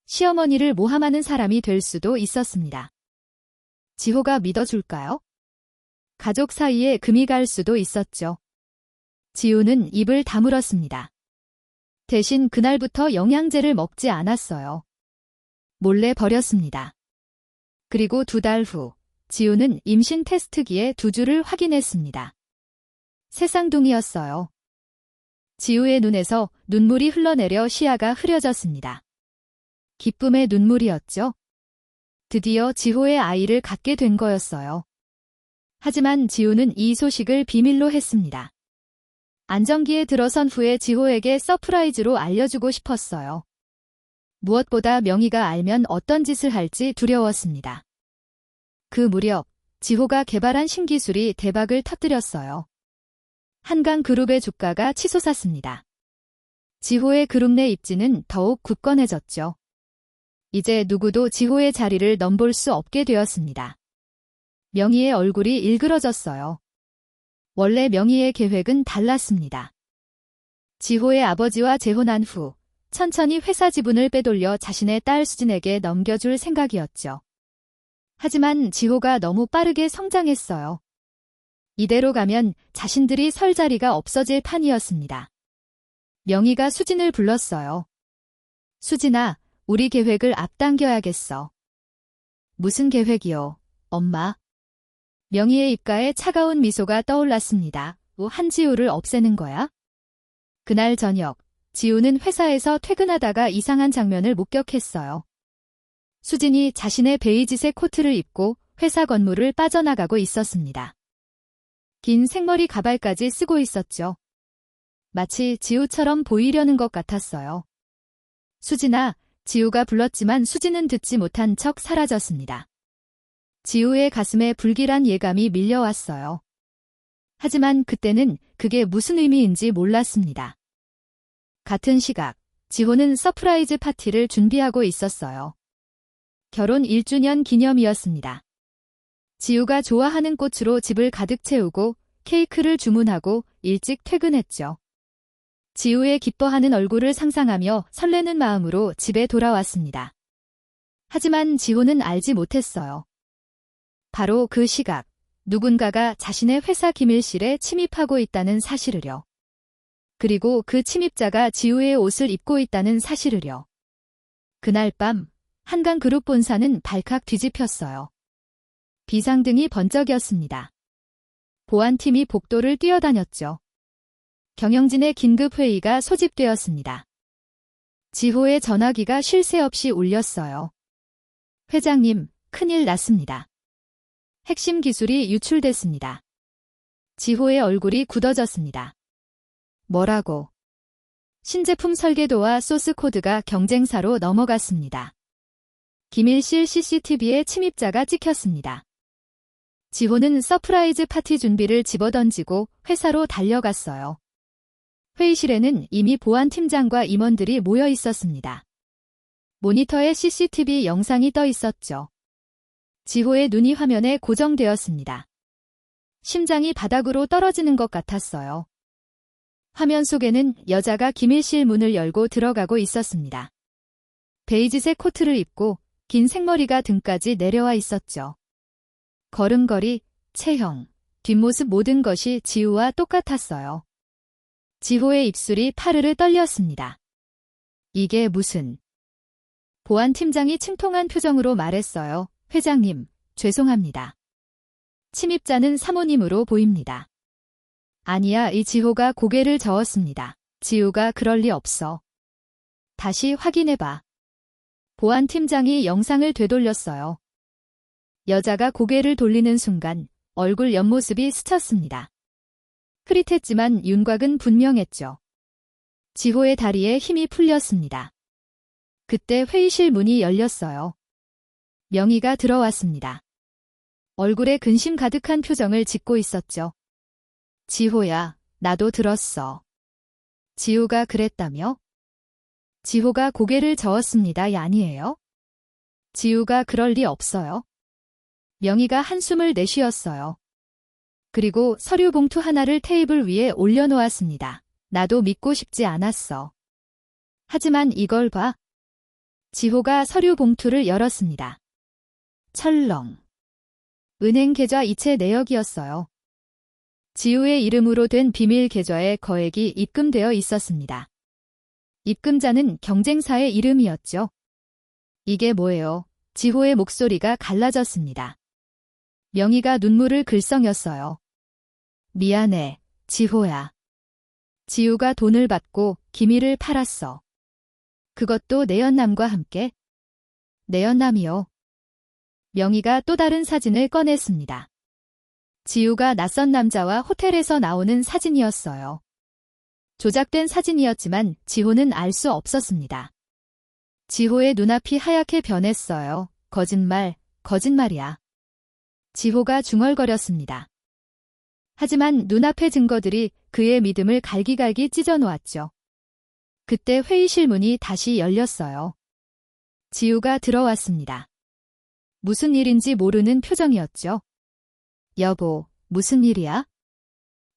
시어머니를 모함하는 사람이 될 수도 있었습니다. 지호가 믿어줄까요? 가족 사이에 금이 갈 수도 있었죠. 지우는 입을 다물었습니다. 대신 그날부터 영양제를 먹지 않았어요. 몰래 버렸습니다. 그리고 2달 후, 지우는 임신 테스트기에 2주를 확인했습니다. 새쌍둥이였어요. 지우의 눈에서 눈물이 흘러내려 시야가 흐려졌습니다. 기쁨의 눈물이었죠. 드디어 지호의 아이를 갖게 된 거였어요. 하지만 지우는 이 소식을 비밀로 했습니다. 안정기에 들어선 후에 지호에게 서프라이즈로 알려주고 싶었어요. 무엇보다 명희가 알면 어떤 짓을 할지 두려웠습니다. 그 무렵 지호가 개발한 신기술이 대박을 터뜨렸어요. 한강그룹의 주가가 치솟았습니다. 지호의 그룹 내 입지는 더욱 굳건해졌죠. 이제 누구도 지호의 자리를 넘볼 수 없게 되었습니다. 명희의 얼굴이 일그러졌어요. 원래 명희의 계획은 달랐습니다. 지호의 아버지와 재혼한 후 천천히 회사 지분을 빼돌려 자신의 딸 수진에게 넘겨줄 생각이었죠. 하지만 지호가 너무 빠르게 성장했어요. 이대로 가면 자신들이 설 자리가 없어질 판이었습니다. 명희가 수진을 불렀어요. 수진아, 우리 계획을 앞당겨야겠어. 무슨 계획이요, 엄마? 명희의 입가에 차가운 미소가 떠올랐습니다. 한지우를 없애는 거야? 그날 저녁, 지우는 회사에서 퇴근하다가 이상한 장면을 목격했어요. 수진이 자신의 베이지색 코트를 입고 회사 건물을 빠져나가고 있었습니다. 긴 생머리 가발까지 쓰고 있었죠. 마치 지우처럼 보이려는 것 같았어요. 수진아, 지우가 불렀지만 수진은 듣지 못한 척 사라졌습니다. 지우의 가슴에 불길한 예감이 밀려왔어요. 하지만 그때는 그게 무슨 의미인지 몰랐습니다. 같은 시각, 지호는 서프라이즈 파티를 준비하고 있었어요. 결혼 1주년 기념이었습니다. 지우가 좋아하는 꽃으로 집을 가득 채우고 케이크를 주문하고 일찍 퇴근했죠. 지우의 기뻐하는 얼굴을 상상하며 설레는 마음으로 집에 돌아왔습니다. 하지만 지호는 알지 못했어요. 바로 그 시각, 누군가가 자신의 회사 기밀실에 침입하고 있다는 사실을요. 그리고 그 침입자가 지우의 옷을 입고 있다는 사실을요. 그날 밤, 한강그룹 본사는 발칵 뒤집혔어요. 비상등이 번쩍였습니다. 보안팀이 복도를 뛰어다녔죠. 경영진의 긴급회의가 소집되었습니다. 지호의 전화기가 쉴 새 없이 울렸어요. 회장님, 큰일 났습니다. 핵심 기술이 유출됐습니다. 지호의 얼굴이 굳어졌습니다. 뭐라고? 신제품 설계도와 소스 코드가 경쟁사로 넘어갔습니다. 기밀실 CCTV에 침입자가 찍혔습니다. 지호는 서프라이즈 파티 준비를 집어던지고 회사로 달려갔어요. 회의실에는 이미 보안팀장과 임원들이 모여 있었습니다. 모니터에 CCTV 영상이 떠 있었죠. 지호의 눈이 화면에 고정되었습니다. 심장이 바닥으로 떨어지는 것 같았어요. 화면 속에는 여자가 기밀실 문을 열고 들어가고 있었습니다. 베이지색 코트를 입고 긴 생머리가 등까지 내려와 있었죠. 걸음걸이, 체형, 뒷모습 모든 것이 지우와 똑같았어요. 지호의 입술이 파르르 떨렸습니다. 이게 무슨... 보안팀장이 침통한 표정으로 말했어요. 회장님, 죄송합니다. 침입자는 사모님으로 보입니다. 아니야, 이 지호가 고개를 저었습니다. 지우가 그럴 리 없어. 다시 확인해봐. 보안팀장이 영상을 되돌렸어요. 여자가 고개를 돌리는 순간 얼굴 옆모습이 스쳤습니다. 흐릿했지만 윤곽은 분명했죠. 지호의 다리에 힘이 풀렸습니다. 그때 회의실 문이 열렸어요. 명희가 들어왔습니다. 얼굴에 근심 가득한 표정을 짓고 있었죠. 지호야, 나도 들었어. 지우가 그랬다며? 지호가 고개를 저었습니다. 아니에요? 지우가 그럴 리 없어요. 명희가 한숨을 내쉬었어요. 그리고 서류 봉투 하나를 테이블 위에 올려놓았습니다. 나도 믿고 싶지 않았어. 하지만 이걸 봐. 지호가 서류 봉투를 열었습니다. 철렁. 은행 계좌 이체 내역이었어요. 지우의 이름으로 된 비밀 계좌에 거액이 입금되어 있었습니다. 입금자는 경쟁사의 이름이었죠. 이게 뭐예요? 지호의 목소리가 갈라졌습니다. 명희가 눈물을 글썽였어요. 미안해, 지호야. 지우가 돈을 받고 기밀을 팔았어. 그것도 내연남과 함께? 내연남이요. 명희가 또 다른 사진을 꺼냈습니다. 지우가 낯선 남자와 호텔에서 나오는 사진이었어요. 조작된 사진이었지만 지호는 알 수 없었습니다. 지호의 눈앞이 하얗게 변했어요. 거짓말, 거짓말이야. 지호가 중얼거렸습니다. 하지만 눈앞의 증거들이 그의 믿음을 갈기갈기 찢어놓았죠. 그때 회의실 문이 다시 열렸어요. 지우가 들어왔습니다. 무슨 일인지 모르는 표정이었죠. 여보, 무슨 일이야?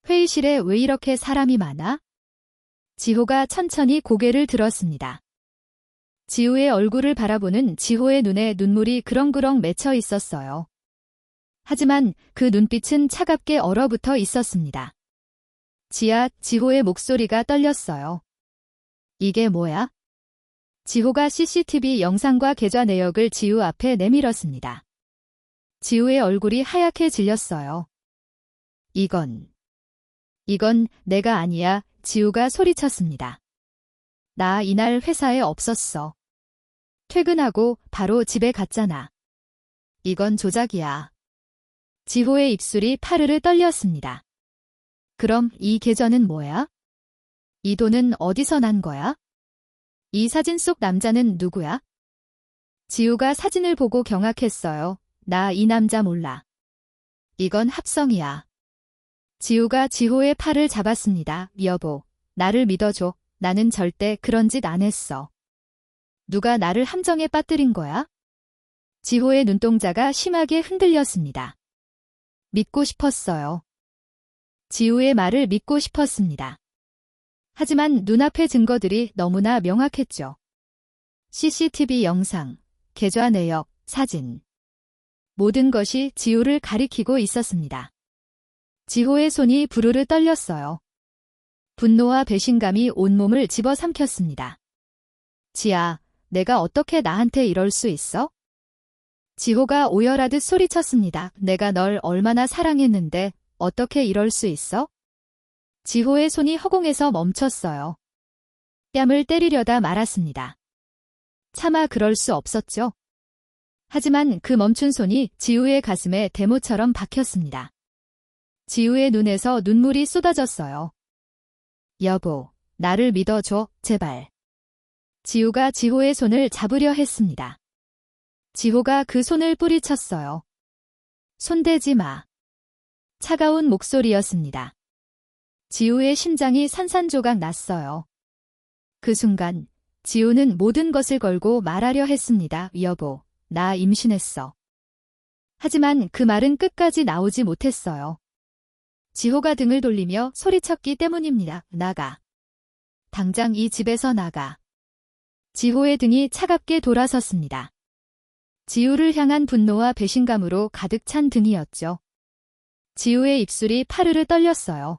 회의실에 왜 이렇게 사람이 많아? 지호가 천천히 고개를 들었습니다. 지우의 얼굴을 바라보는 지호의 눈에 눈물이 그렁그렁 맺혀 있었어요. 하지만 그 눈빛은 차갑게 얼어붙어 있었습니다. 지아, 지호의 목소리가 떨렸어요. 이게 뭐야? 지호가 CCTV 영상과 계좌 내역을 지우 앞에 내밀었습니다. 지우의 얼굴이 하얗게 질렸어요. 이건 내가 아니야, 지우가 소리쳤습니다. 나 이날 회사에 없었어. 퇴근하고 바로 집에 갔잖아. 이건 조작이야. 지호의 입술이 파르르 떨렸습니다. 그럼 이 계좌는 뭐야? 이 돈은 어디서 난 거야? 이 사진 속 남자는 누구야? 지우가 사진을 보고 경악했어요. 나 이 남자 몰라. 이건 합성이야. 지우가 지호의 팔을 잡았습니다. 여보, 나를 믿어줘. 나는 절대 그런 짓 안 했어. 누가 나를 함정에 빠뜨린 거야? 지호의 눈동자가 심하게 흔들렸습니다. 믿고 싶었어요. 지우의 말을 믿고 싶었습니다. 하지만 눈앞의 증거들이 너무나 명확했죠. CCTV 영상, 계좌 내역, 사진. 모든 것이 지우를 가리키고 있었습니다. 지호의 손이 부르르 떨렸어요. 분노와 배신감이 온몸을 집어삼켰습니다. 지아, 내가 어떻게 나한테 이럴 수 있어? 지호가 오열하듯 소리쳤습니다. 내가 널 얼마나 사랑했는데 어떻게 이럴 수 있어? 지호의 손이 허공에서 멈췄어요. 뺨을 때리려다 말았습니다. 차마 그럴 수 없었죠. 하지만 그 멈춘 손이 지우의 가슴에 대모처럼 박혔습니다. 지우의 눈에서 눈물이 쏟아졌어요. 여보, 나를 믿어줘, 제발. 지우가 지호의 손을 잡으려 했습니다. 지호가 그 손을 뿌리쳤어요. 손대지 마. 차가운 목소리였습니다. 지우의 심장이 산산조각 났어요. 그 순간 지우는 모든 것을 걸고 말하려 했습니다. 여보, 나 임신했어. 하지만 그 말은 끝까지 나오지 못했어요. 지호가 등을 돌리며 소리쳤기 때문입니다. 나가. 당장 이 집에서 나가. 지호의 등이 차갑게 돌아섰습니다. 지우를 향한 분노와 배신감으로 가득 찬 등이었죠. 지우의 입술이 파르르 떨렸어요.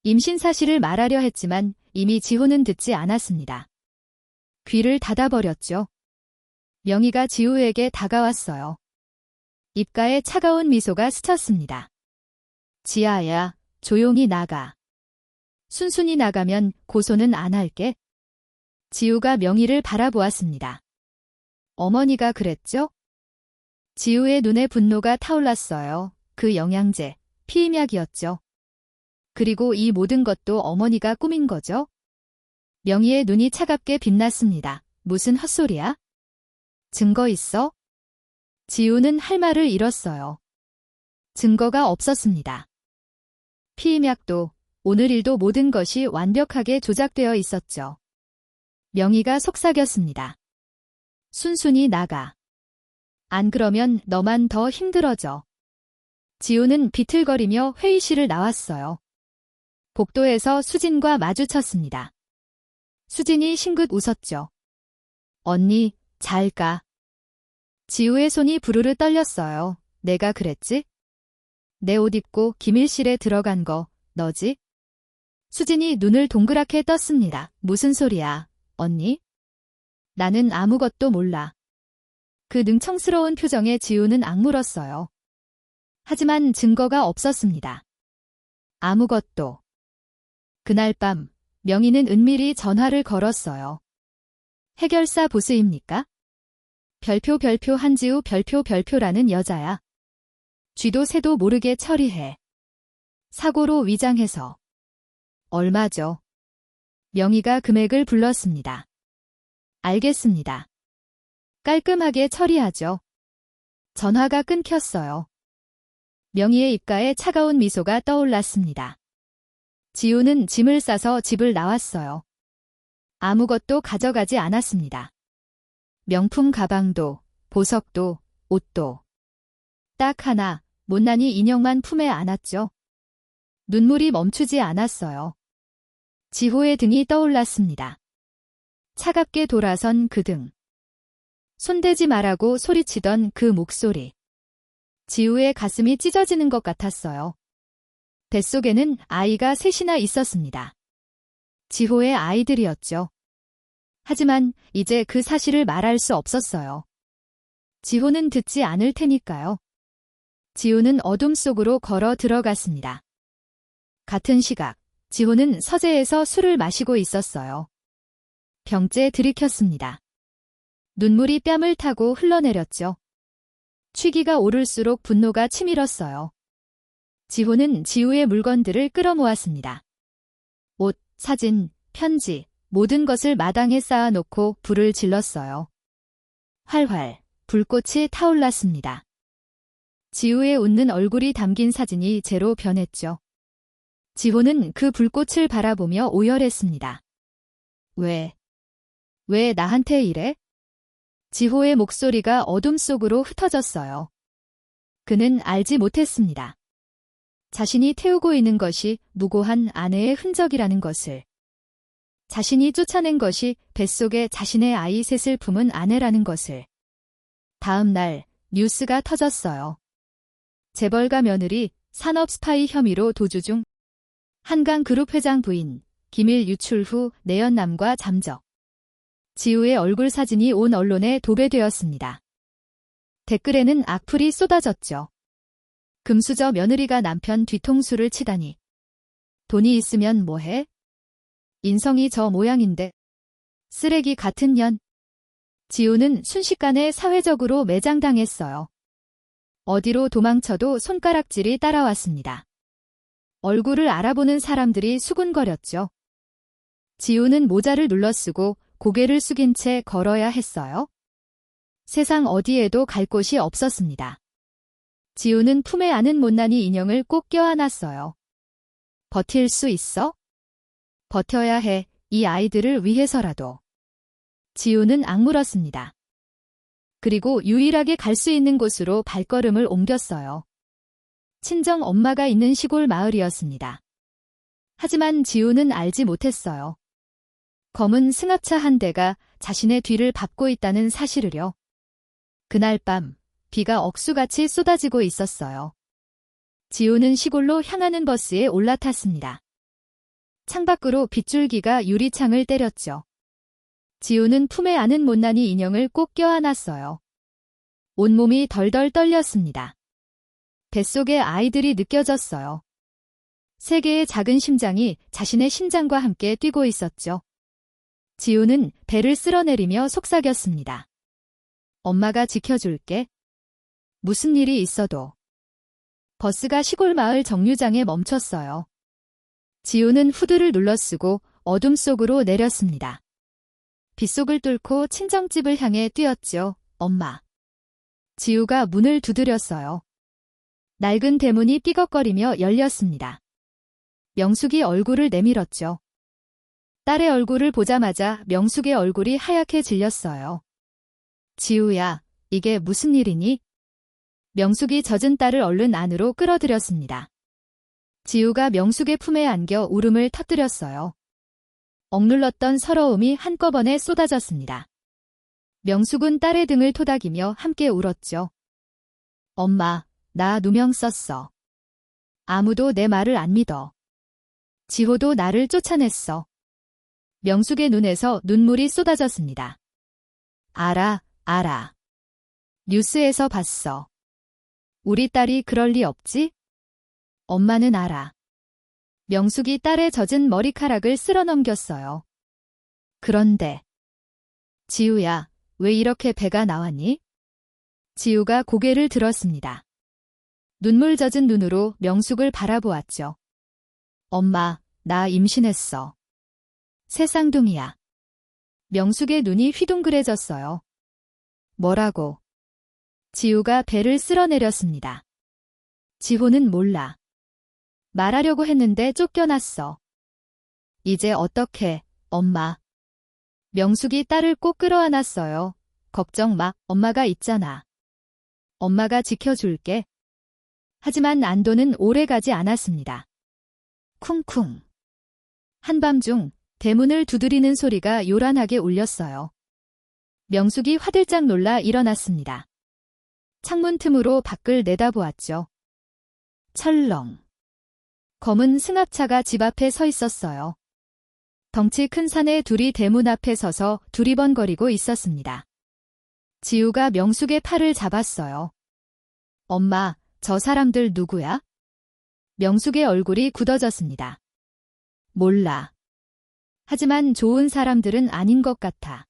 임신 사실을 말하려 했지만 이미 지호는 듣지 않았습니다. 귀를 닫아버렸죠. 명희가 지우에게 다가왔어요. 입가에 차가운 미소가 스쳤습니다. 지아야, 조용히 나가. 순순히 나가면 고소는 안 할게. 지우가 명희를 바라보았습니다. 어머니가 그랬죠? 지우의 눈에 분노가 타올랐어요. 그 영양제, 피임약이었죠. 그리고 이 모든 것도 어머니가 꾸민 거죠? 명희의 눈이 차갑게 빛났습니다. 무슨 헛소리야? 증거 있어? 지우는 할 말을 잃었어요. 증거가 없었습니다. 피임약도, 오늘 일도 모든 것이 완벽하게 조작되어 있었죠. 명희가 속삭였습니다. 순순히 나가. 안 그러면 너만 더 힘들어져. 지우는 비틀거리며 회의실을 나왔어요. 복도에서 수진과 마주쳤습니다. 수진이 싱긋 웃었죠. 언니, 잘 가. 지우의 손이 부르르 떨렸어요. 내가 그랬지? 내 옷 입고 기밀실에 들어간 거 너지? 수진이 눈을 동그랗게 떴습니다. 무슨 소리야, 언니? 나는 아무것도 몰라. 그 능청스러운 표정에 지우는 악물었어요. 하지만 증거가 없었습니다. 아무것도. 그날 밤, 명희는 은밀히 전화를 걸었어요. 해결사 보스입니까? 별표 한지우 별표라는 여자야. 쥐도 새도 모르게 처리해. 사고로 위장해서. 얼마죠? 명희가 금액을 불렀습니다. 알겠습니다. 깔끔하게 처리하죠. 전화가 끊겼어요. 명희의 입가에 차가운 미소가 떠올랐습니다. 지우는 짐을 싸서 집을 나왔어요. 아무것도 가져가지 않았습니다. 명품 가방도, 보석도, 옷도. 딱 하나, 못난이 인형만 품에 안았죠. 눈물이 멈추지 않았어요. 지호의 등이 떠올랐습니다. 차갑게 돌아선 그 등. 손대지 말라고 소리치던 그 목소리. 지우의 가슴이 찢어지는 것 같았어요. 뱃속에는 아이가 셋이나 있었습니다. 지호의 아이들이었죠. 하지만 이제 그 사실을 말할 수 없었어요. 지호는 듣지 않을 테니까요. 지우는 어둠 속으로 걸어 들어갔습니다. 같은 시각, 지호는 서재에서 술을 마시고 있었어요. 병째 들이켰습니다. 눈물이 뺨을 타고 흘러내렸죠. 취기가 오를수록 분노가 치밀었어요. 지호는 지우의 물건들을 끌어모았습니다. 옷, 사진, 편지, 모든 것을 마당에 쌓아놓고 불을 질렀어요. 활활, 불꽃이 타올랐습니다. 지우의 웃는 얼굴이 담긴 사진이 재로 변했죠. 지호는 그 불꽃을 바라보며 오열했습니다. 왜 나한테 이래? 지호의 목소리가 어둠 속으로 흩어졌어요. 그는 알지 못했습니다. 자신이 태우고 있는 것이 무고한 아내의 흔적이라는 것을. 자신이 쫓아낸 것이 뱃속에 자신의 아이 셋을 품은 아내라는 것을. 다음 날 뉴스가 터졌어요. 재벌가 며느리 산업 스파이 혐의로 도주 중. 한강그룹 회장 부인 기밀 유출 후 내연남과 잠적. 지우의 얼굴 사진이 온 언론에 도배되었습니다. 댓글에는 악플이 쏟아졌죠. 금수저 며느리가 남편 뒤통수를 치다니. 돈이 있으면 뭐해? 인성이 저 모양인데. 쓰레기 같은 년. 지우는 순식간에 사회적으로 매장당했어요. 어디로 도망쳐도 손가락질이 따라왔습니다. 얼굴을 알아보는 사람들이 수군거렸죠. 지우는 모자를 눌러쓰고 고개를 숙인 채 걸어야 했어요. 세상 어디에도 갈 곳이 없었습니다. 지우는 품에 안은 못난이 인형을 꼭 껴안았어요. 버틸 수 있어? 버텨야 해, 이 아이들을 위해서라도. 지우는 악물었습니다. 그리고 유일하게 갈 수 있는 곳으로 발걸음을 옮겼어요. 친정 엄마가 있는 시골 마을이었습니다. 하지만 지우는 알지 못했어요. 검은 승합차 한 대가 자신의 뒤를 밟고 있다는 사실을요. 그날 밤, 비가 억수같이 쏟아지고 있었어요. 지우는 시골로 향하는 버스에 올라탔습니다. 창밖으로 빗줄기가 유리창을 때렸죠. 지우는 품에 안은 못난이 인형을 꼭 껴안았어요. 온몸이 덜덜 떨렸습니다. 뱃속에 아이들이 느껴졌어요. 세 개의 작은 심장이 자신의 심장과 함께 뛰고 있었죠. 지우는 배를 쓸어내리며 속삭였습니다. 엄마가 지켜줄게. 무슨 일이 있어도. 버스가 시골 마을 정류장에 멈췄어요. 지우는 후드를 눌러쓰고 어둠 속으로 내렸습니다. 빗속을 뚫고 친정집을 향해 뛰었죠. 엄마. 지우가 문을 두드렸어요. 낡은 대문이 삐걱거리며 열렸습니다. 명숙이 얼굴을 내밀었죠. 딸의 얼굴을 보자마자 명숙의 얼굴이 하얗게 질렸어요. 지우야, 이게 무슨 일이니? 명숙이 젖은 딸을 얼른 안으로 끌어들였습니다. 지우가 명숙의 품에 안겨 울음을 터뜨렸어요. 억눌렀던 서러움이 한꺼번에 쏟아졌습니다. 명숙은 딸의 등을 토닥이며 함께 울었죠. 엄마, 나 누명 썼어. 아무도 내 말을 안 믿어. 지호도 나를 쫓아냈어. 명숙의 눈에서 눈물이 쏟아졌습니다. 알아. 뉴스에서 봤어. 우리 딸이 그럴 리 없지? 엄마는 알아. 명숙이 딸의 젖은 머리카락을 쓸어 넘겼어요. 그런데 지우야, 왜 이렇게 배가 나왔니? 지우가 고개를 들었습니다. 눈물 젖은 눈으로 명숙을 바라보았죠. 엄마, 나 임신했어. 새쌍둥이야. 명숙의 눈이 휘둥그레졌어요. 뭐라고? 지우가 배를 쓸어내렸습니다. 지호는 몰라. 말하려고 했는데 쫓겨났어. 이제 어떡해, 엄마. 명숙이 딸을 꼭 끌어안았어요. 걱정 마, 엄마가 있잖아. 엄마가 지켜줄게. 하지만 안도는 오래가지 않았습니다. 쿵쿵. 한밤중 대문을 두드리는 소리가 요란하게 울렸어요. 명숙이 화들짝 놀라 일어났습니다. 창문 틈으로 밖을 내다보았죠. 철렁. 검은 승합차가 집 앞에 서 있었어요. 덩치 큰 사내 둘이 대문 앞에 서서 두리번거리고 있었습니다. 지우가 명숙의 팔을 잡았어요. 엄마, 저 사람들 누구야? 명숙의 얼굴이 굳어졌습니다. 몰라. 하지만 좋은 사람들은 아닌 것 같아.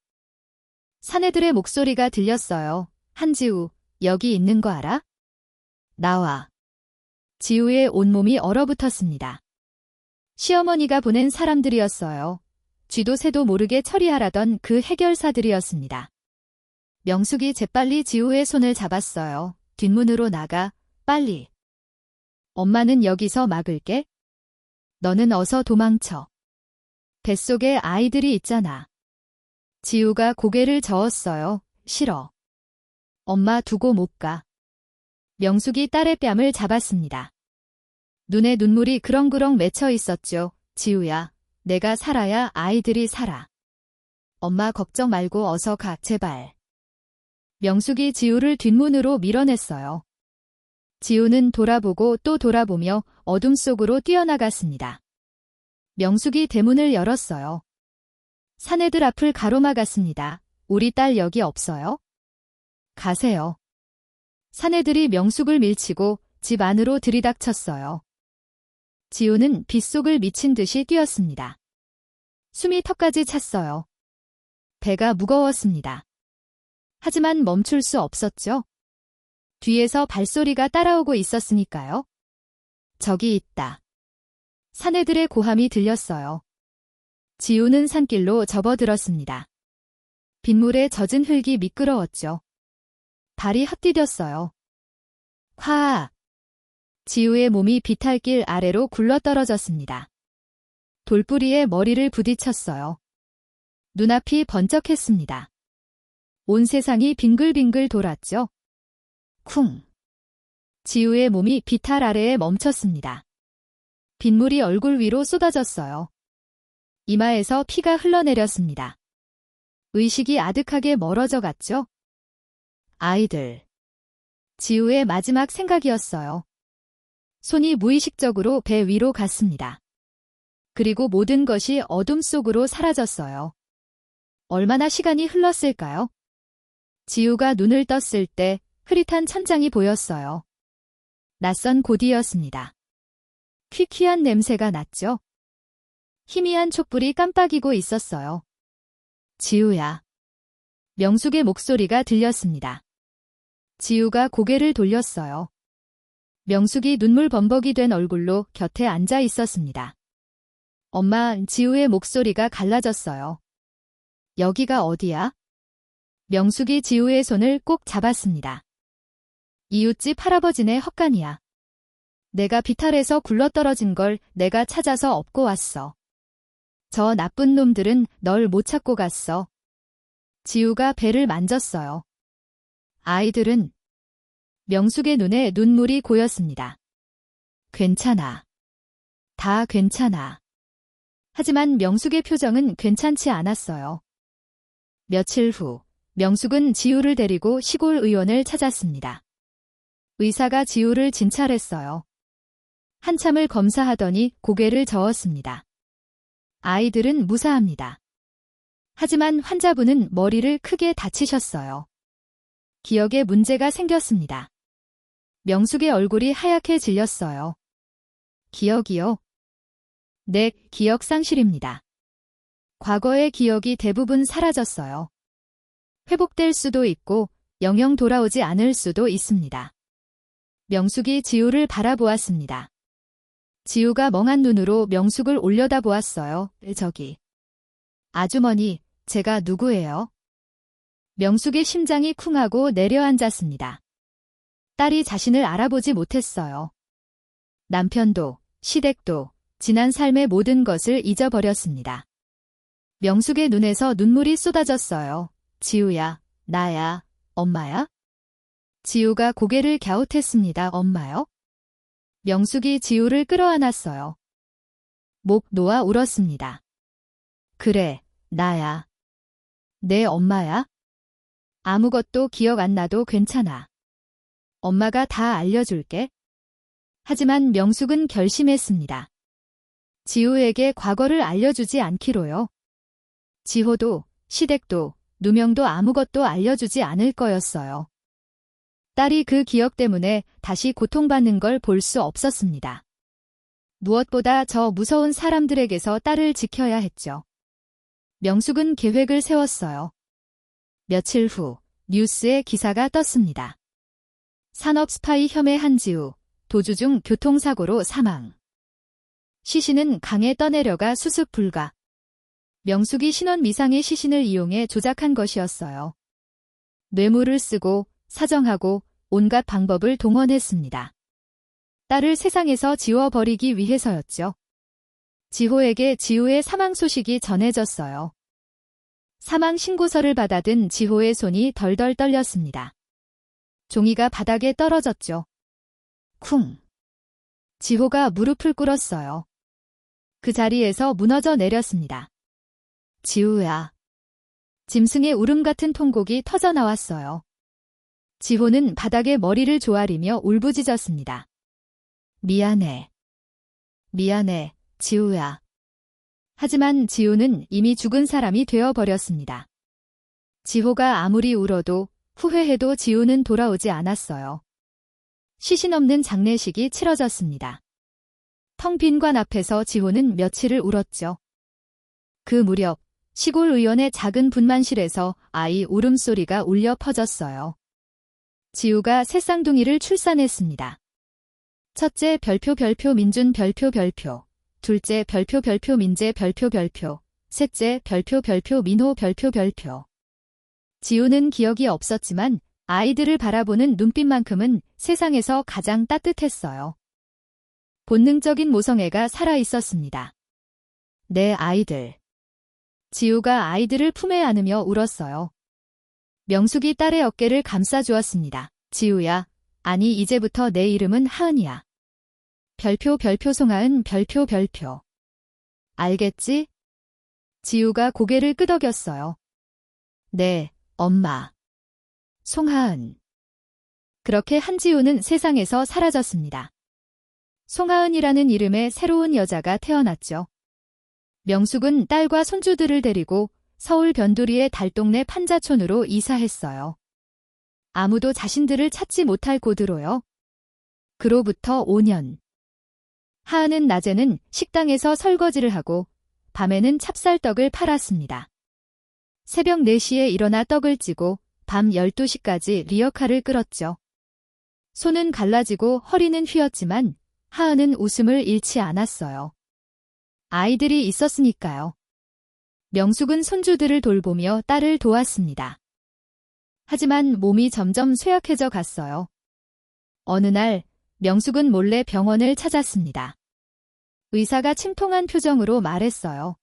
사내들의 목소리가 들렸어요. 한지우, 여기 있는 거 알아? 나와. 지우의 온몸이 얼어붙었습니다. 시어머니가 보낸 사람들이었어요. 쥐도 새도 모르게 처리하라던 그 해결사들이었습니다. 명숙이 재빨리 지우의 손을 잡았어요. 뒷문으로 나가, 빨리. 엄마는 여기서 막을게. 너는 어서 도망쳐. 뱃속에 아이들이 있잖아. 지우가 고개를 저었어요. 싫어. 엄마 두고 못 가. 명숙이 딸의 뺨을 잡았습니다. 눈에 눈물이 그렁그렁 맺혀 있었죠. 지우야, 내가 살아야 아이들이 살아. 엄마 걱정 말고 어서 가, 제발. 명숙이 지우를 뒷문으로 밀어냈어요. 지우는 돌아보고 또 돌아보며 어둠 속으로 뛰어나갔습니다. 명숙이 대문을 열었어요. 사내들 앞을 가로막았습니다. 우리 딸 여기 없어요? 가세요. 사내들이 명숙을 밀치고 집 안으로 들이닥쳤어요. 지우는 빗속을 미친 듯이 뛰었습니다. 숨이 턱까지 찼어요. 배가 무거웠습니다. 하지만 멈출 수 없었죠. 뒤에서 발소리가 따라오고 있었으니까요. 저기 있다. 사내들의 고함이 들렸어요. 지우는 산길로 접어들었습니다. 빗물에 젖은 흙이 미끄러웠죠. 발이 헛디뎠어요. 화! 지우의 몸이 비탈길 아래로 굴러떨어졌습니다. 돌뿌리에 머리를 부딪혔어요. 눈앞이 번쩍했습니다. 온 세상이 빙글빙글 돌았죠. 쿵! 지우의 몸이 비탈 아래에 멈췄습니다. 빗물이 얼굴 위로 쏟아졌어요. 이마에서 피가 흘러내렸습니다. 의식이 아득하게 멀어져 갔죠. 아이들. 지우의 마지막 생각이었어요. 손이 무의식적으로 배 위로 갔습니다. 그리고 모든 것이 어둠 속으로 사라졌어요. 얼마나 시간이 흘렀을까요? 지우가 눈을 떴을 때 흐릿한 천장이 보였어요. 낯선 곳이었습니다. 퀴퀴한 냄새가 났죠. 희미한 촛불이 깜빡이고 있었어요. 지우야. 명숙의 목소리가 들렸습니다. 지우가 고개를 돌렸어요. 명숙이 눈물 범벅이 된 얼굴로 곁에 앉아 있었습니다. 엄마, 지우의 목소리가 갈라졌어요. 여기가 어디야? 명숙이 지우의 손을 꼭 잡았습니다. 이웃집 할아버지네 헛간이야. 내가 비탈에서 굴러떨어진 걸 내가 찾아서 업고 왔어. 저 나쁜 놈들은 널 못 찾고 갔어. 지우가 배를 만졌어요. 아이들은 명숙의 눈에 눈물이 고였습니다. 괜찮아. 다 괜찮아. 하지만 명숙의 표정은 괜찮지 않았어요. 며칠 후, 명숙은 지우를 데리고 시골 의원을 찾았습니다. 의사가 지우를 진찰했어요. 한참을 검사하더니 고개를 저었습니다. 아이들은 무사합니다. 하지만 환자분은 머리를 크게 다치셨어요. 기억에 문제가 생겼습니다. 명숙의 얼굴이 하얗게 질렸어요. 기억이요? 네, 기억 상실입니다. 과거의 기억이 대부분 사라졌어요. 회복될 수도 있고 영영 돌아오지 않을 수도 있습니다. 명숙이 지우를 바라보았습니다. 지우가 멍한 눈으로 명숙을 올려다보았어요. 저기. 아주머니, 제가 누구예요? 명숙의 심장이 쿵하고 내려앉았습니다. 딸이 자신을 알아보지 못했어요. 남편도, 시댁도, 지난 삶의 모든 것을 잊어버렸습니다. 명숙의 눈에서 눈물이 쏟아졌어요. 지우야, 나야, 엄마야? 지우가 고개를 갸웃했습니다. 엄마요? 명숙이 지우를 끌어안았어요. 목 놓아 울었습니다. 그래, 나야. 내 엄마야? 아무것도 기억 안 나도 괜찮아. 엄마가 다 알려줄게. 하지만 명숙은 결심했습니다. 지우에게 과거를 알려주지 않기로요. 지호도, 시댁도, 누명도 아무것도 알려주지 않을 거였어요. 딸이 그 기억 때문에 다시 고통받는 걸 볼 수 없었습니다. 무엇보다 저 무서운 사람들에게서 딸을 지켜야 했죠. 명숙은 계획을 세웠어요. 며칠 후 뉴스에 기사가 떴습니다. 산업 스파이 혐의 한지우, 도주 중 교통사고로 사망. 시신은 강에 떠내려가 수습 불가. 명숙이 신원 미상의 시신을 이용해 조작한 것이었어요. 뇌물을 쓰고 사정하고 온갖 방법을 동원했습니다. 딸을 세상에서 지워버리기 위해서였죠. 지호에게 지우의 사망 소식이 전해졌어요. 사망 신고서를 받아든 지호의 손이 덜덜 떨렸습니다. 종이가 바닥에 떨어졌죠. 쿵. 지호가 무릎을 꿇었어요. 그 자리에서 무너져 내렸습니다. 지우야. 짐승의 울음 같은 통곡이 터져나왔어요. 지호는 바닥에 머리를 조아리며 울부짖었습니다. 미안해. 미안해, 지우야. 하지만 지우는 이미 죽은 사람이 되어버렸습니다. 지호가 아무리 울어도 후회해도 지우는 돌아오지 않았어요. 시신 없는 장례식이 치러졌습니다. 텅 빈 관 앞에서 지호는 며칠을 울었죠. 그 무렵 시골 의원의 작은 분만실에서 아이 울음소리가 울려 퍼졌어요. 지우가 새 쌍둥이를 출산했습니다. 첫째 별표 민준 별표, 둘째 별표 민재 별표, 셋째 별표 민호 별표. 지우는 기억이 없었지만 아이들을 바라보는 눈빛만큼은 세상에서 가장 따뜻했어요. 본능적인 모성애가 살아있었습니다. 내 아이들. 지우가 아이들을 품에 안으며 울었어요. 명숙이 딸의 어깨를 감싸주었습니다. 지우야, 아니 이제부터 내 이름은 하은이야. 별표 송하은 별표. 알겠지? 지우가 고개를 끄덕였어요. 네, 엄마. 송하은. 그렇게 한지우는 세상에서 사라졌습니다. 송하은이라는 이름의 새로운 여자가 태어났죠. 명숙은 딸과 손주들을 데리고 서울 변두리의 달동네 판자촌으로 이사했어요. 아무도 자신들을 찾지 못할 곳으로요. 그로부터 5년. 하은은 낮에는 식당에서 설거지를 하고 밤에는 찹쌀떡을 팔았습니다. 새벽 4시에 일어나 떡을 찌고 밤 12시까지 리어카를 끌었죠. 손은 갈라지고 허리는 휘었지만 하은은 웃음을 잃지 않았어요. 아이들이 있었으니까요. 명숙은 손주들을 돌보며 딸을 도왔습니다. 하지만 몸이 점점 쇠약해져 갔어요. 어느 날 명숙은 몰래 병원을 찾았습니다. 의사가 침통한 표정으로 말했어요.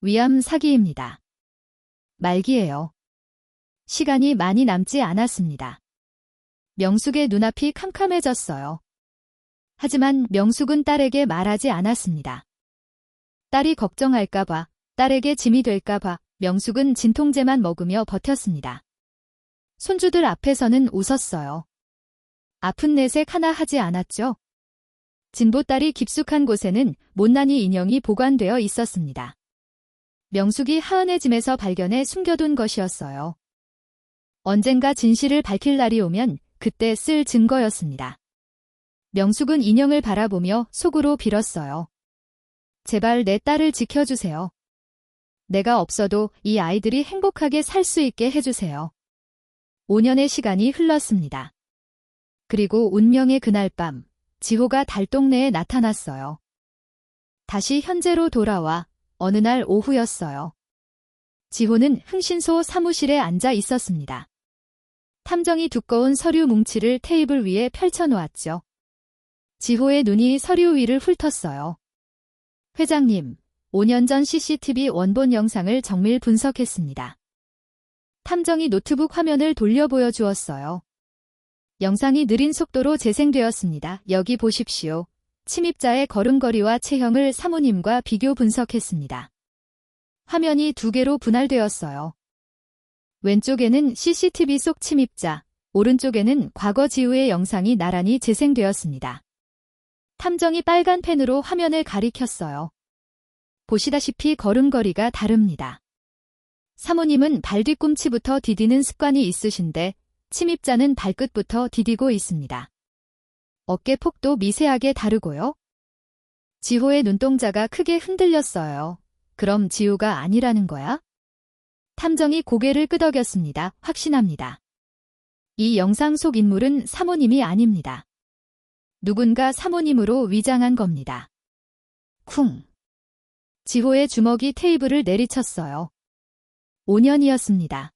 위암 사기입니다. 말기예요. 시간이 많이 남지 않았습니다. 명숙의 눈앞이 캄캄해졌어요. 하지만 명숙은 딸에게 말하지 않았습니다. 딸이 걱정할까봐, 딸에게 짐이 될까봐 명숙은 진통제만 먹으며 버텼습니다. 손주들 앞에서는 웃었어요. 아픈 내색 하나 하지 않았죠. 진보딸이 깊숙한 곳에는 못난이 인형이 보관되어 있었습니다. 명숙이 하은의 짐에서 발견해 숨겨둔 것이었어요. 언젠가 진실을 밝힐 날이 오면 그때 쓸 증거였습니다. 명숙은 인형을 바라보며 속으로 빌었어요. 제발 내 딸을 지켜주세요. 내가 없어도 이 아이들이 행복하게 살 수 있게 해주세요. 5년의 시간이 흘렀습니다. 그리고 운명의 그날 밤, 지호가 달동네에 나타났어요. 다시 현재로 돌아와 어느 날 오후였어요. 지호는 흥신소 사무실에 앉아 있었습니다. 탐정이 두꺼운 서류 뭉치를 테이블 위에 펼쳐놓았죠. 지호의 눈이 서류 위를 훑었어요. 회장님, 5년 전 CCTV 원본 영상을 정밀 분석했습니다. 탐정이 노트북 화면을 돌려 보여주었어요. 영상이 느린 속도로 재생되었습니다. 여기 보십시오. 침입자의 걸음걸이와 체형을 사모님과 비교 분석했습니다. 화면이 2개로 분할되었어요. 왼쪽에는 CCTV 속 침입자, 오른쪽에는 과거 지우의 영상이 나란히 재생되었습니다. 탐정이 빨간 펜으로 화면을 가리켰어요. 보시다시피 걸음걸이가 다릅니다. 사모님은 발 뒤꿈치부터 디디는 습관이 있으신데 침입자는 발끝부터 디디고 있습니다. 어깨 폭도 미세하게 다르고요. 지호의 눈동자가 크게 흔들렸어요. 그럼 지우가 아니라는 거야? 탐정이 고개를 끄덕였습니다. 확신합니다. 이 영상 속 인물은 사모님이 아닙니다. 누군가 사모님으로 위장한 겁니다. 쿵. 지호의 주먹이 테이블을 내리쳤어요. 5년이었습니다.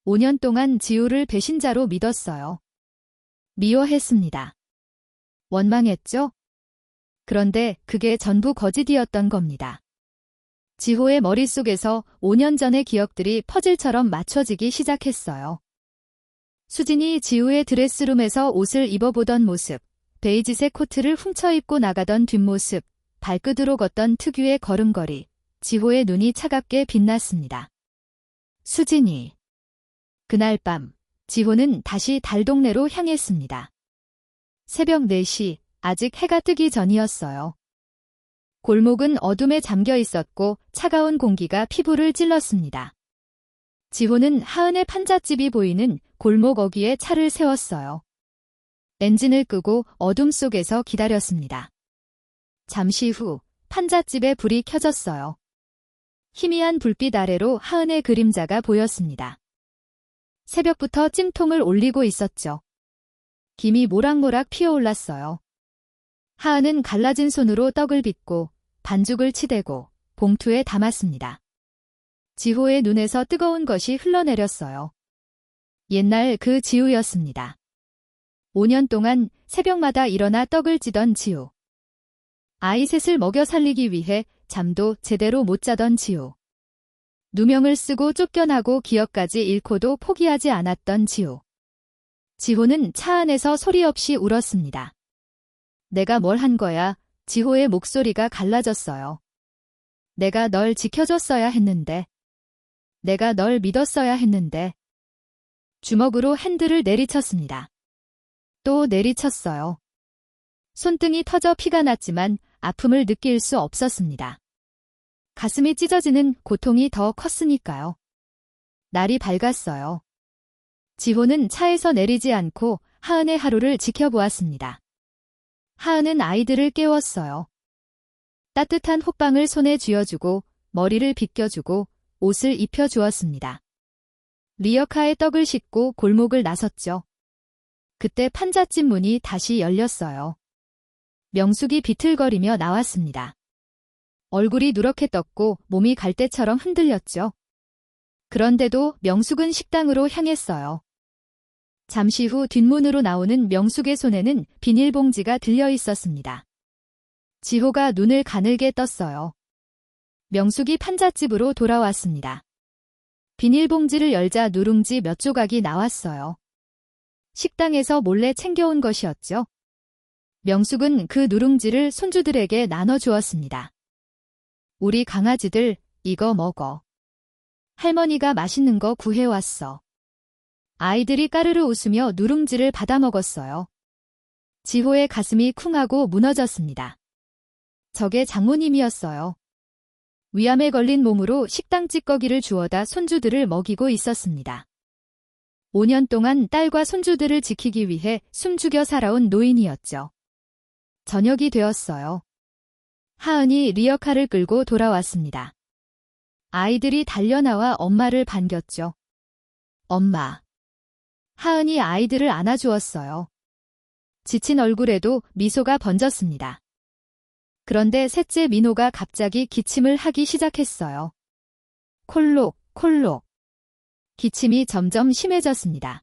5년 동안 지호를 배신자로 믿었어요. 미워했습니다. 원망했죠? 그런데 그게 전부 거짓이었던 겁니다. 지호의 머릿속에서 5년 전의 기억들이 퍼즐처럼 맞춰지기 시작했어요. 수진이 지우의 드레스룸에서 옷을 입어보던 모습, 베이지색 코트를 훔쳐 입고 나가던 뒷모습, 발끝으로 걷던 특유의 걸음걸이, 지호의 눈이 차갑게 빛났습니다. 수진이. 그날 밤, 지호는 다시 달동네로 향했습니다. 새벽 4시, 아직 해가 뜨기 전이었어요. 골목은 어둠에 잠겨 있었고 차가운 공기가 피부를 찔렀습니다. 지호는 하은의 판잣집이 보이는 골목 어귀에 차를 세웠어요. 엔진을 끄고 어둠 속에서 기다렸습니다. 잠시 후 판잣집에 불이 켜졌어요. 희미한 불빛 아래로 하은의 그림자가 보였습니다. 새벽부터 찜통을 올리고 있었죠. 김이 모락모락 피어올랐어요. 하은은 갈라진 손으로 떡을 빚고 반죽을 치대고 봉투에 담았습니다. 지호의 눈에서 뜨거운 것이 흘러내렸어요. 옛날 그 지우였습니다. 5년 동안 새벽마다 일어나 떡을 찌던 지우. 아이 셋을 먹여 살리기 위해 잠도 제대로 못 자던 지우. 누명을 쓰고 쫓겨나고 기억까지 잃고도 포기하지 않았던 지우. 지호는 차 안에서 소리 없이 울었습니다. 내가 뭘 한 거야? 지호의 목소리가 갈라졌어요. 내가 널 지켜줬어야 했는데. 내가 널 믿었어야 했는데. 주먹으로 핸들을 내리쳤습니다. 또 내리쳤어요. 손등이 터져 피가 났지만 아픔을 느낄 수 없었습니다. 가슴이 찢어지는 고통이 더 컸으니까요. 날이 밝았어요. 지호는 차에서 내리지 않고 하은의 하루를 지켜보았습니다. 하은은 아이들을 깨웠어요. 따뜻한 호빵을 손에 쥐어주고 머리를 빗겨주고 옷을 입혀주었습니다. 리어카에 떡을 싣고 골목을 나섰죠. 그때 판잣집 문이 다시 열렸어요. 명숙이 비틀거리며 나왔습니다. 얼굴이 누렇게 떴고 몸이 갈대처럼 흔들렸죠. 그런데도 명숙은 식당으로 향했어요. 잠시 후 뒷문으로 나오는 명숙의 손에는 비닐봉지가 들려 있었습니다. 지호가 눈을 가늘게 떴어요. 명숙이 판잣집으로 돌아왔습니다. 비닐봉지를 열자 누룽지 몇 조각이 나왔어요. 식당에서 몰래 챙겨온 것이었죠. 명숙은 그 누룽지를 손주들에게 나눠주었습니다. 우리 강아지들 이거 먹어. 할머니가 맛있는 거 구해왔어. 아이들이 까르르 웃으며 누룽지를 받아 먹었어요. 지호의 가슴이 쿵하고 무너졌습니다. 저게 장모님이었어요. 위암에 걸린 몸으로 식당 찌꺼기를 주워다 손주들을 먹이고 있었습니다. 5년 동안 딸과 손주들을 지키기 위해 숨죽여 살아온 노인이었죠. 저녁이 되었어요. 하은이 리어카를 끌고 돌아왔습니다. 아이들이 달려나와 엄마를 반겼죠. 엄마. 하은이 아이들을 안아주었어요. 지친 얼굴에도 미소가 번졌습니다. 그런데 셋째 민호가 갑자기 기침을 하기 시작했어요. 콜록, 콜록. 기침이 점점 심해졌습니다.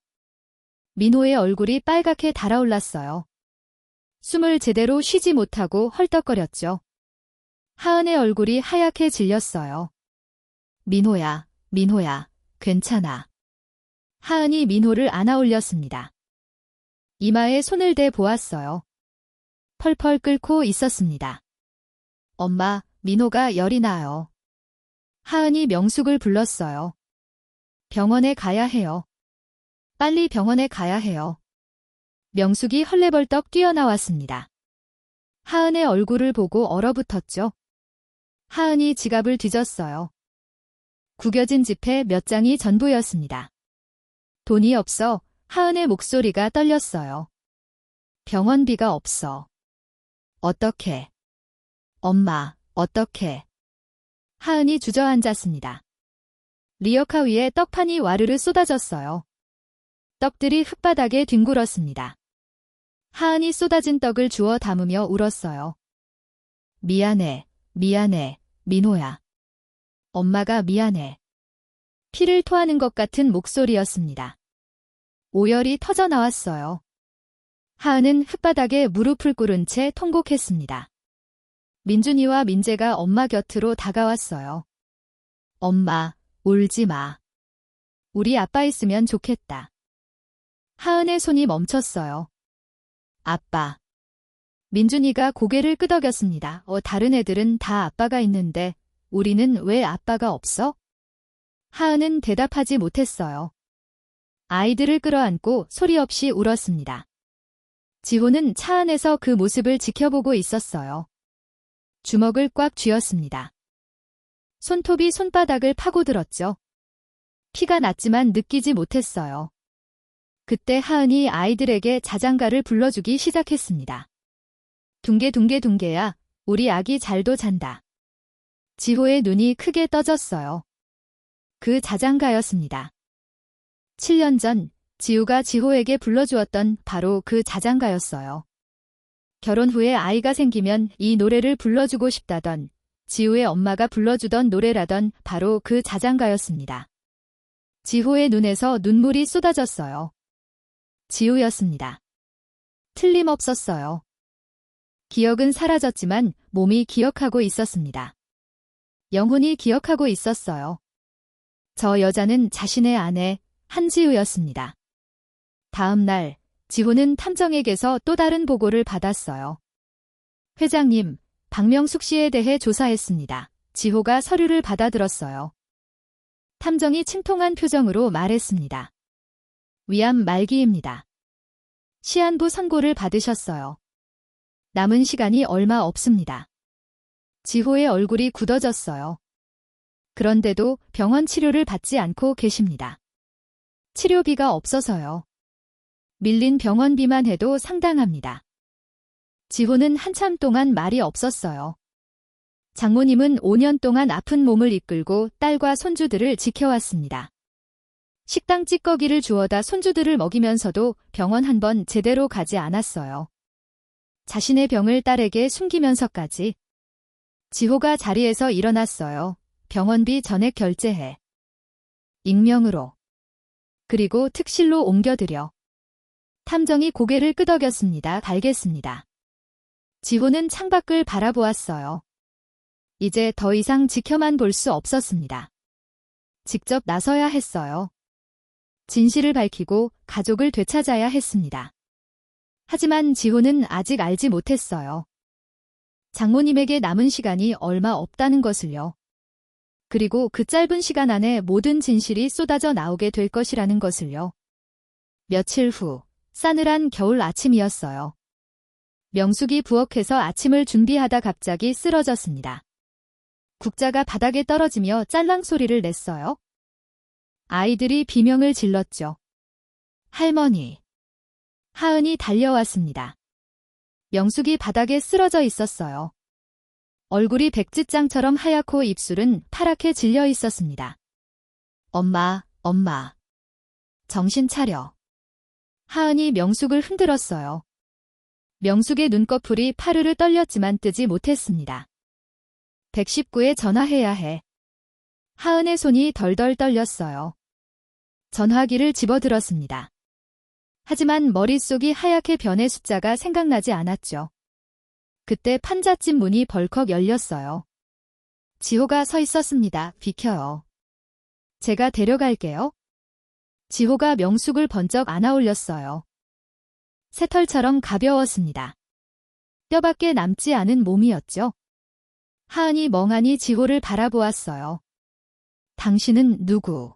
민호의 얼굴이 빨갛게 달아올랐어요. 숨을 제대로 쉬지 못하고 헐떡거렸죠. 하은의 얼굴이 하얗게 질렸어요. 민호야, 민호야, 괜찮아. 하은이 민호를 안아 올렸습니다. 이마에 손을 대 보았어요. 펄펄 끓고 있었습니다. 엄마, 민호가 열이 나요. 하은이 명숙을 불렀어요. 병원에 가야 해요. 빨리 병원에 가야 해요. 명숙이 헐레벌떡 뛰어나왔습니다. 하은의 얼굴을 보고 얼어붙었죠. 하은이 지갑을 뒤졌어요. 구겨진 지폐 몇 장이 전부였습니다. 돈이 없어. 하은의 목소리가 떨렸어요. 병원비가 없어. 어떡해. 엄마, 어떡해. 하은이 주저앉았습니다. 리어카 위에 떡판이 와르르 쏟아졌어요. 떡들이 흙바닥에 뒹굴었습니다. 하은이 쏟아진 떡을 주워 담으며 울었어요. 미안해, 미안해, 민호야. 엄마가 미안해. 피를 토하는 것 같은 목소리였습니다. 오열이 터져 나왔어요. 하은은 흙바닥에 무릎을 꿇은 채 통곡했습니다. 민준이와 민재가 엄마 곁으로 다가왔어요. 엄마, 울지 마. 우리 아빠 있으면 좋겠다. 하은의 손이 멈췄어요. 아빠. 민준이가 고개를 끄덕였습니다. 다른 애들은 다 아빠가 있는데 우리는 왜 아빠가 없어? 하은은 대답하지 못했어요. 아이들을 끌어안고 소리 없이 울었습니다. 지호는 차 안에서 그 모습을 지켜보고 있었어요. 주먹을 꽉 쥐었습니다. 손톱이 손바닥을 파고들었죠. 피가 났지만 느끼지 못했어요. 그때 하은이 아이들에게 자장가를 불러주기 시작했습니다. 둥개둥개둥개야, 우리 아기 잘도 잔다. 지호의 눈이 크게 떠졌어요. 그 자장가였습니다. 7년 전 지우가 지호에게 불러주었던 바로 그 자장가였어요. 결혼 후에 아이가 생기면 이 노래를 불러주고 싶다던 지우의 엄마가 불러주던 노래라던 바로 그 자장가였습니다. 지호의 눈에서 눈물이 쏟아졌어요. 지우였습니다. 틀림없었어요. 기억은 사라졌지만 몸이 기억하고 있었습니다. 영혼이 기억하고 있었어요. 저 여자는 자신의 아내 한지우였습니다. 다음 날 지호는 탐정에게서 또 다른 보고를 받았어요. 회장님, 박명숙 씨에 대해 조사했습니다. 지호가 서류를 받아들었어요. 탐정이 침통한 표정으로 말했습니다. 위암 말기입니다. 시한부 선고를 받으셨어요. 남은 시간이 얼마 없습니다. 지호의 얼굴이 굳어졌어요. 그런데도 병원 치료를 받지 않고 계십니다. 치료비가 없어서요. 밀린 병원비만 해도 상당합니다. 지호는 한참 동안 말이 없었어요. 장모님은 5년 동안 아픈 몸을 이끌고 딸과 손주들을 지켜왔습니다. 식당 찌꺼기를 주워다 손주들을 먹이면서도 병원 한 번 제대로 가지 않았어요. 자신의 병을 딸에게 숨기면서까지. 지호가 자리에서 일어났어요. 병원비 전액 결제해. 익명으로. 그리고 특실로 옮겨드려. 탐정이 고개를 끄덕였습니다. 알겠습니다. 지호는 창밖을 바라보았어요. 이제 더 이상 지켜만 볼 수 없었습니다. 직접 나서야 했어요. 진실을 밝히고 가족을 되찾아야 했습니다. 하지만 지호는 아직 알지 못했어요. 장모님에게 남은 시간이 얼마 없다는 것을요. 그리고 그 짧은 시간 안에 모든 진실이 쏟아져 나오게 될 것이라는 것을요. 며칠 후, 싸늘한 겨울 아침이었어요. 명숙이 부엌에서 아침을 준비하다 갑자기 쓰러졌습니다. 국자가 바닥에 떨어지며 짤랑 소리를 냈어요. 아이들이 비명을 질렀죠. 할머니. 하은이 달려왔습니다. 명숙이 바닥에 쓰러져 있었어요. 얼굴이 백지장처럼 하얗고 입술은 파랗게 질려 있었습니다. 엄마, 엄마. 정신 차려. 하은이 명숙을 흔들었어요. 명숙의 눈꺼풀이 파르르 떨렸지만 뜨지 못했습니다. 119에 전화해야 해. 하은의 손이 덜덜 떨렸어요. 전화기를 집어들었습니다. 하지만 머릿속이 하얗게 변해 숫자가 생각나지 않았죠. 그때 판잣집 문이 벌컥 열렸어요. 지호가 서 있었습니다. 비켜요. 제가 데려갈게요. 지호가 명숙을 번쩍 안아 올렸어요. 새털처럼 가벼웠습니다. 뼈밖에 남지 않은 몸이었죠. 하은이 멍하니 지호를 바라보았어요. 당신은 누구?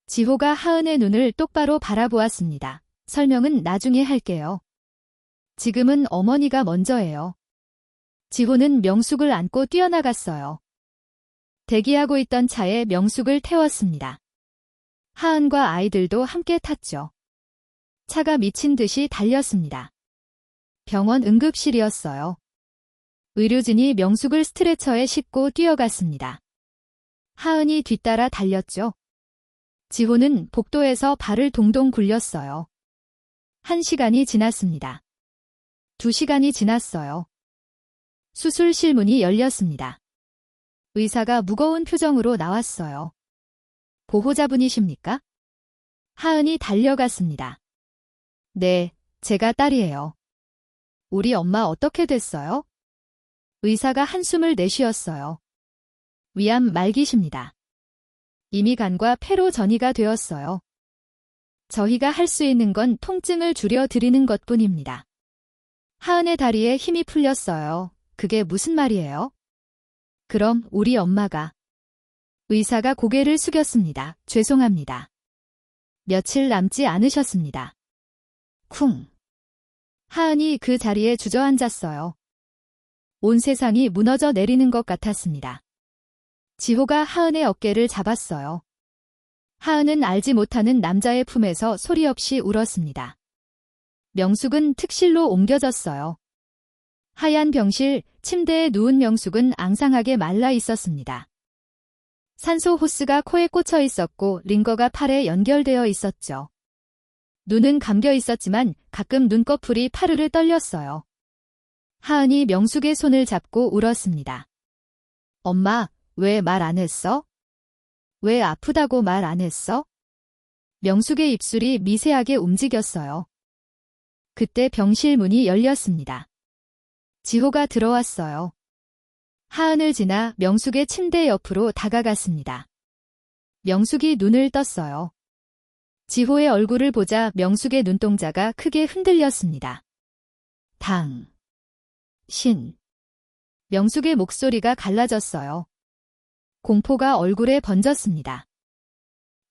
지호가 하은의 눈을 똑바로 바라보았습니다. 설명은 나중에 할게요. 지금은 어머니가 먼저예요. 지호는 명숙을 안고 뛰어나갔어요. 대기하고 있던 차에 명숙을 태웠습니다. 하은과 아이들도 함께 탔죠. 차가 미친 듯이 달렸습니다. 병원 응급실이었어요. 의료진이 명숙을 스트레처에 싣고 뛰어갔습니다. 하은이 뒤따라 달렸죠. 지호는 복도에서 발을 동동 굴렸어요. 1시간이 지났습니다. 2시간이 지났어요. 수술실 문이 열렸습니다. 의사가 무거운 표정으로 나왔어요. 보호자분이십니까? 하은이 달려갔습니다. 네, 제가 딸이에요. 우리 엄마 어떻게 됐어요? 의사가 한숨을 내쉬었어요. 위암 말기십니다. 이미 간과 폐로 전이가 되었어요. 저희가 할 수 있는 건 통증을 줄여드리는 것뿐입니다. 하은의 다리에 힘이 풀렸어요. 그게 무슨 말이에요? 그럼 우리 엄마가... 의사가 고개를 숙였습니다. 죄송합니다. 며칠 남지 않으셨습니다. 쿵. 하은이 그 자리에 주저앉았어요. 온 세상이 무너져 내리는 것 같았습니다. 지호가 하은의 어깨를 잡았어요. 하은은 알지 못하는 남자의 품에서 소리 없이 울었습니다. 명숙은 특실로 옮겨졌어요. 하얀 병실, 침대에 누운 명숙은 앙상하게 말라 있었습니다. 산소 호스가 코에 꽂혀 있었고 링거가 팔에 연결되어 있었죠. 눈은 감겨 있었지만 가끔 눈꺼풀이 파르르 떨렸어요. 하은이 명숙의 손을 잡고 울었습니다. 엄마, 왜 말 안 했어? 왜 아프다고 말 안 했어? 명숙의 입술이 미세하게 움직였어요. 그때 병실 문이 열렸습니다. 지호가 들어왔어요. 하은을 지나 명숙의 침대 옆으로 다가갔습니다. 명숙이 눈을 떴어요. 지호의 얼굴을 보자 명숙의 눈동자가 크게 흔들렸습니다. 신. 명숙의 목소리가 갈라졌어요. 공포가 얼굴에 번졌습니다.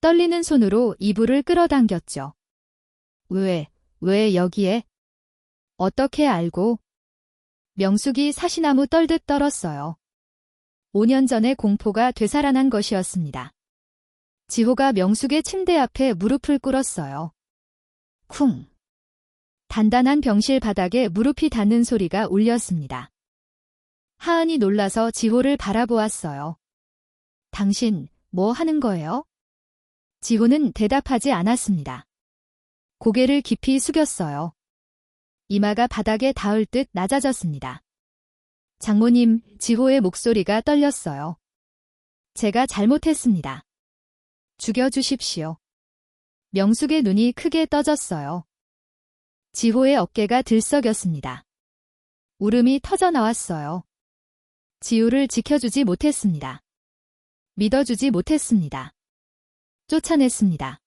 떨리는 손으로 이불을 끌어당겼죠. 왜 여기에? 어떻게 알고? 명숙이 사시나무 떨듯 떨었어요. 5년 전의 공포가 되살아난 것이었습니다. 지호가 명숙의 침대 앞에 무릎을 꿇었어요. 쿵. 단단한 병실 바닥에 무릎이 닿는 소리가 울렸습니다. 하은이 놀라서 지호를 바라보았어요. 당신, 뭐 하는 거예요? 지호는 대답하지 않았습니다. 고개를 깊이 숙였어요. 이마가 바닥에 닿을 듯 낮아졌습니다. 장모님, 지호의 목소리가 떨렸어요. 제가 잘못했습니다. 죽여주십시오. 명숙의 눈이 크게 떠졌어요. 지호의 어깨가 들썩였습니다. 울음이 터져나왔어요. 지호를 지켜주지 못했습니다. 믿어주지 못했습니다. 쫓아냈습니다.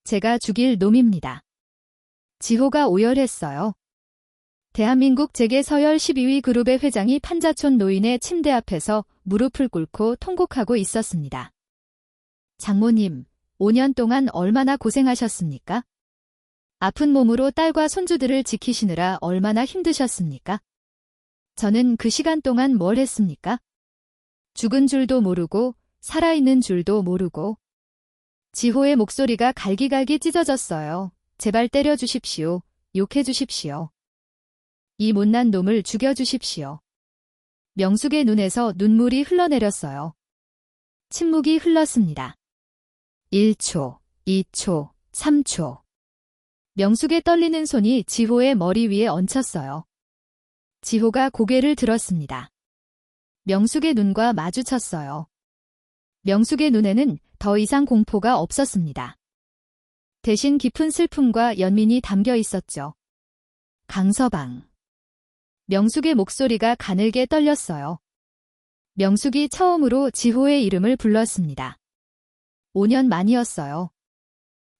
제가 죽일 놈입니다. 지호가 오열했어요. 대한민국 재계서열 12위 그룹의 회장이 판자촌 노인의 침대 앞에서 무릎을 꿇고 통곡하고 있었습니다. 장모님, 5년 동안 얼마나 고생하셨습니까? 아픈 몸으로 딸과 손주들을 지키시느라 얼마나 힘드셨습니까? 저는 그 시간 동안 뭘 했습니까? 죽은 줄도 모르고 살아있는 줄도 모르고. 지호의 목소리가 갈기갈기 찢어졌어요. 제발 때려주십시오. 욕해주십시오. 이 못난 놈을 죽여주십시오. 명숙의 눈에서 눈물이 흘러내렸어요. 침묵이 흘렀습니다. 1초, 2초, 3초. 명숙의 떨리는 손이 지호의 머리 위에 얹혔어요. 지호가 고개를 들었습니다. 명숙의 눈과 마주쳤어요. 명숙의 눈에는 더 이상 공포가 없었습니다. 대신 깊은 슬픔과 연민이 담겨 있었죠. 강서방. 명숙의 목소리가 가늘게 떨렸어요. 명숙이 처음으로 지호의 이름을 불렀습니다. 5년 만이었어요.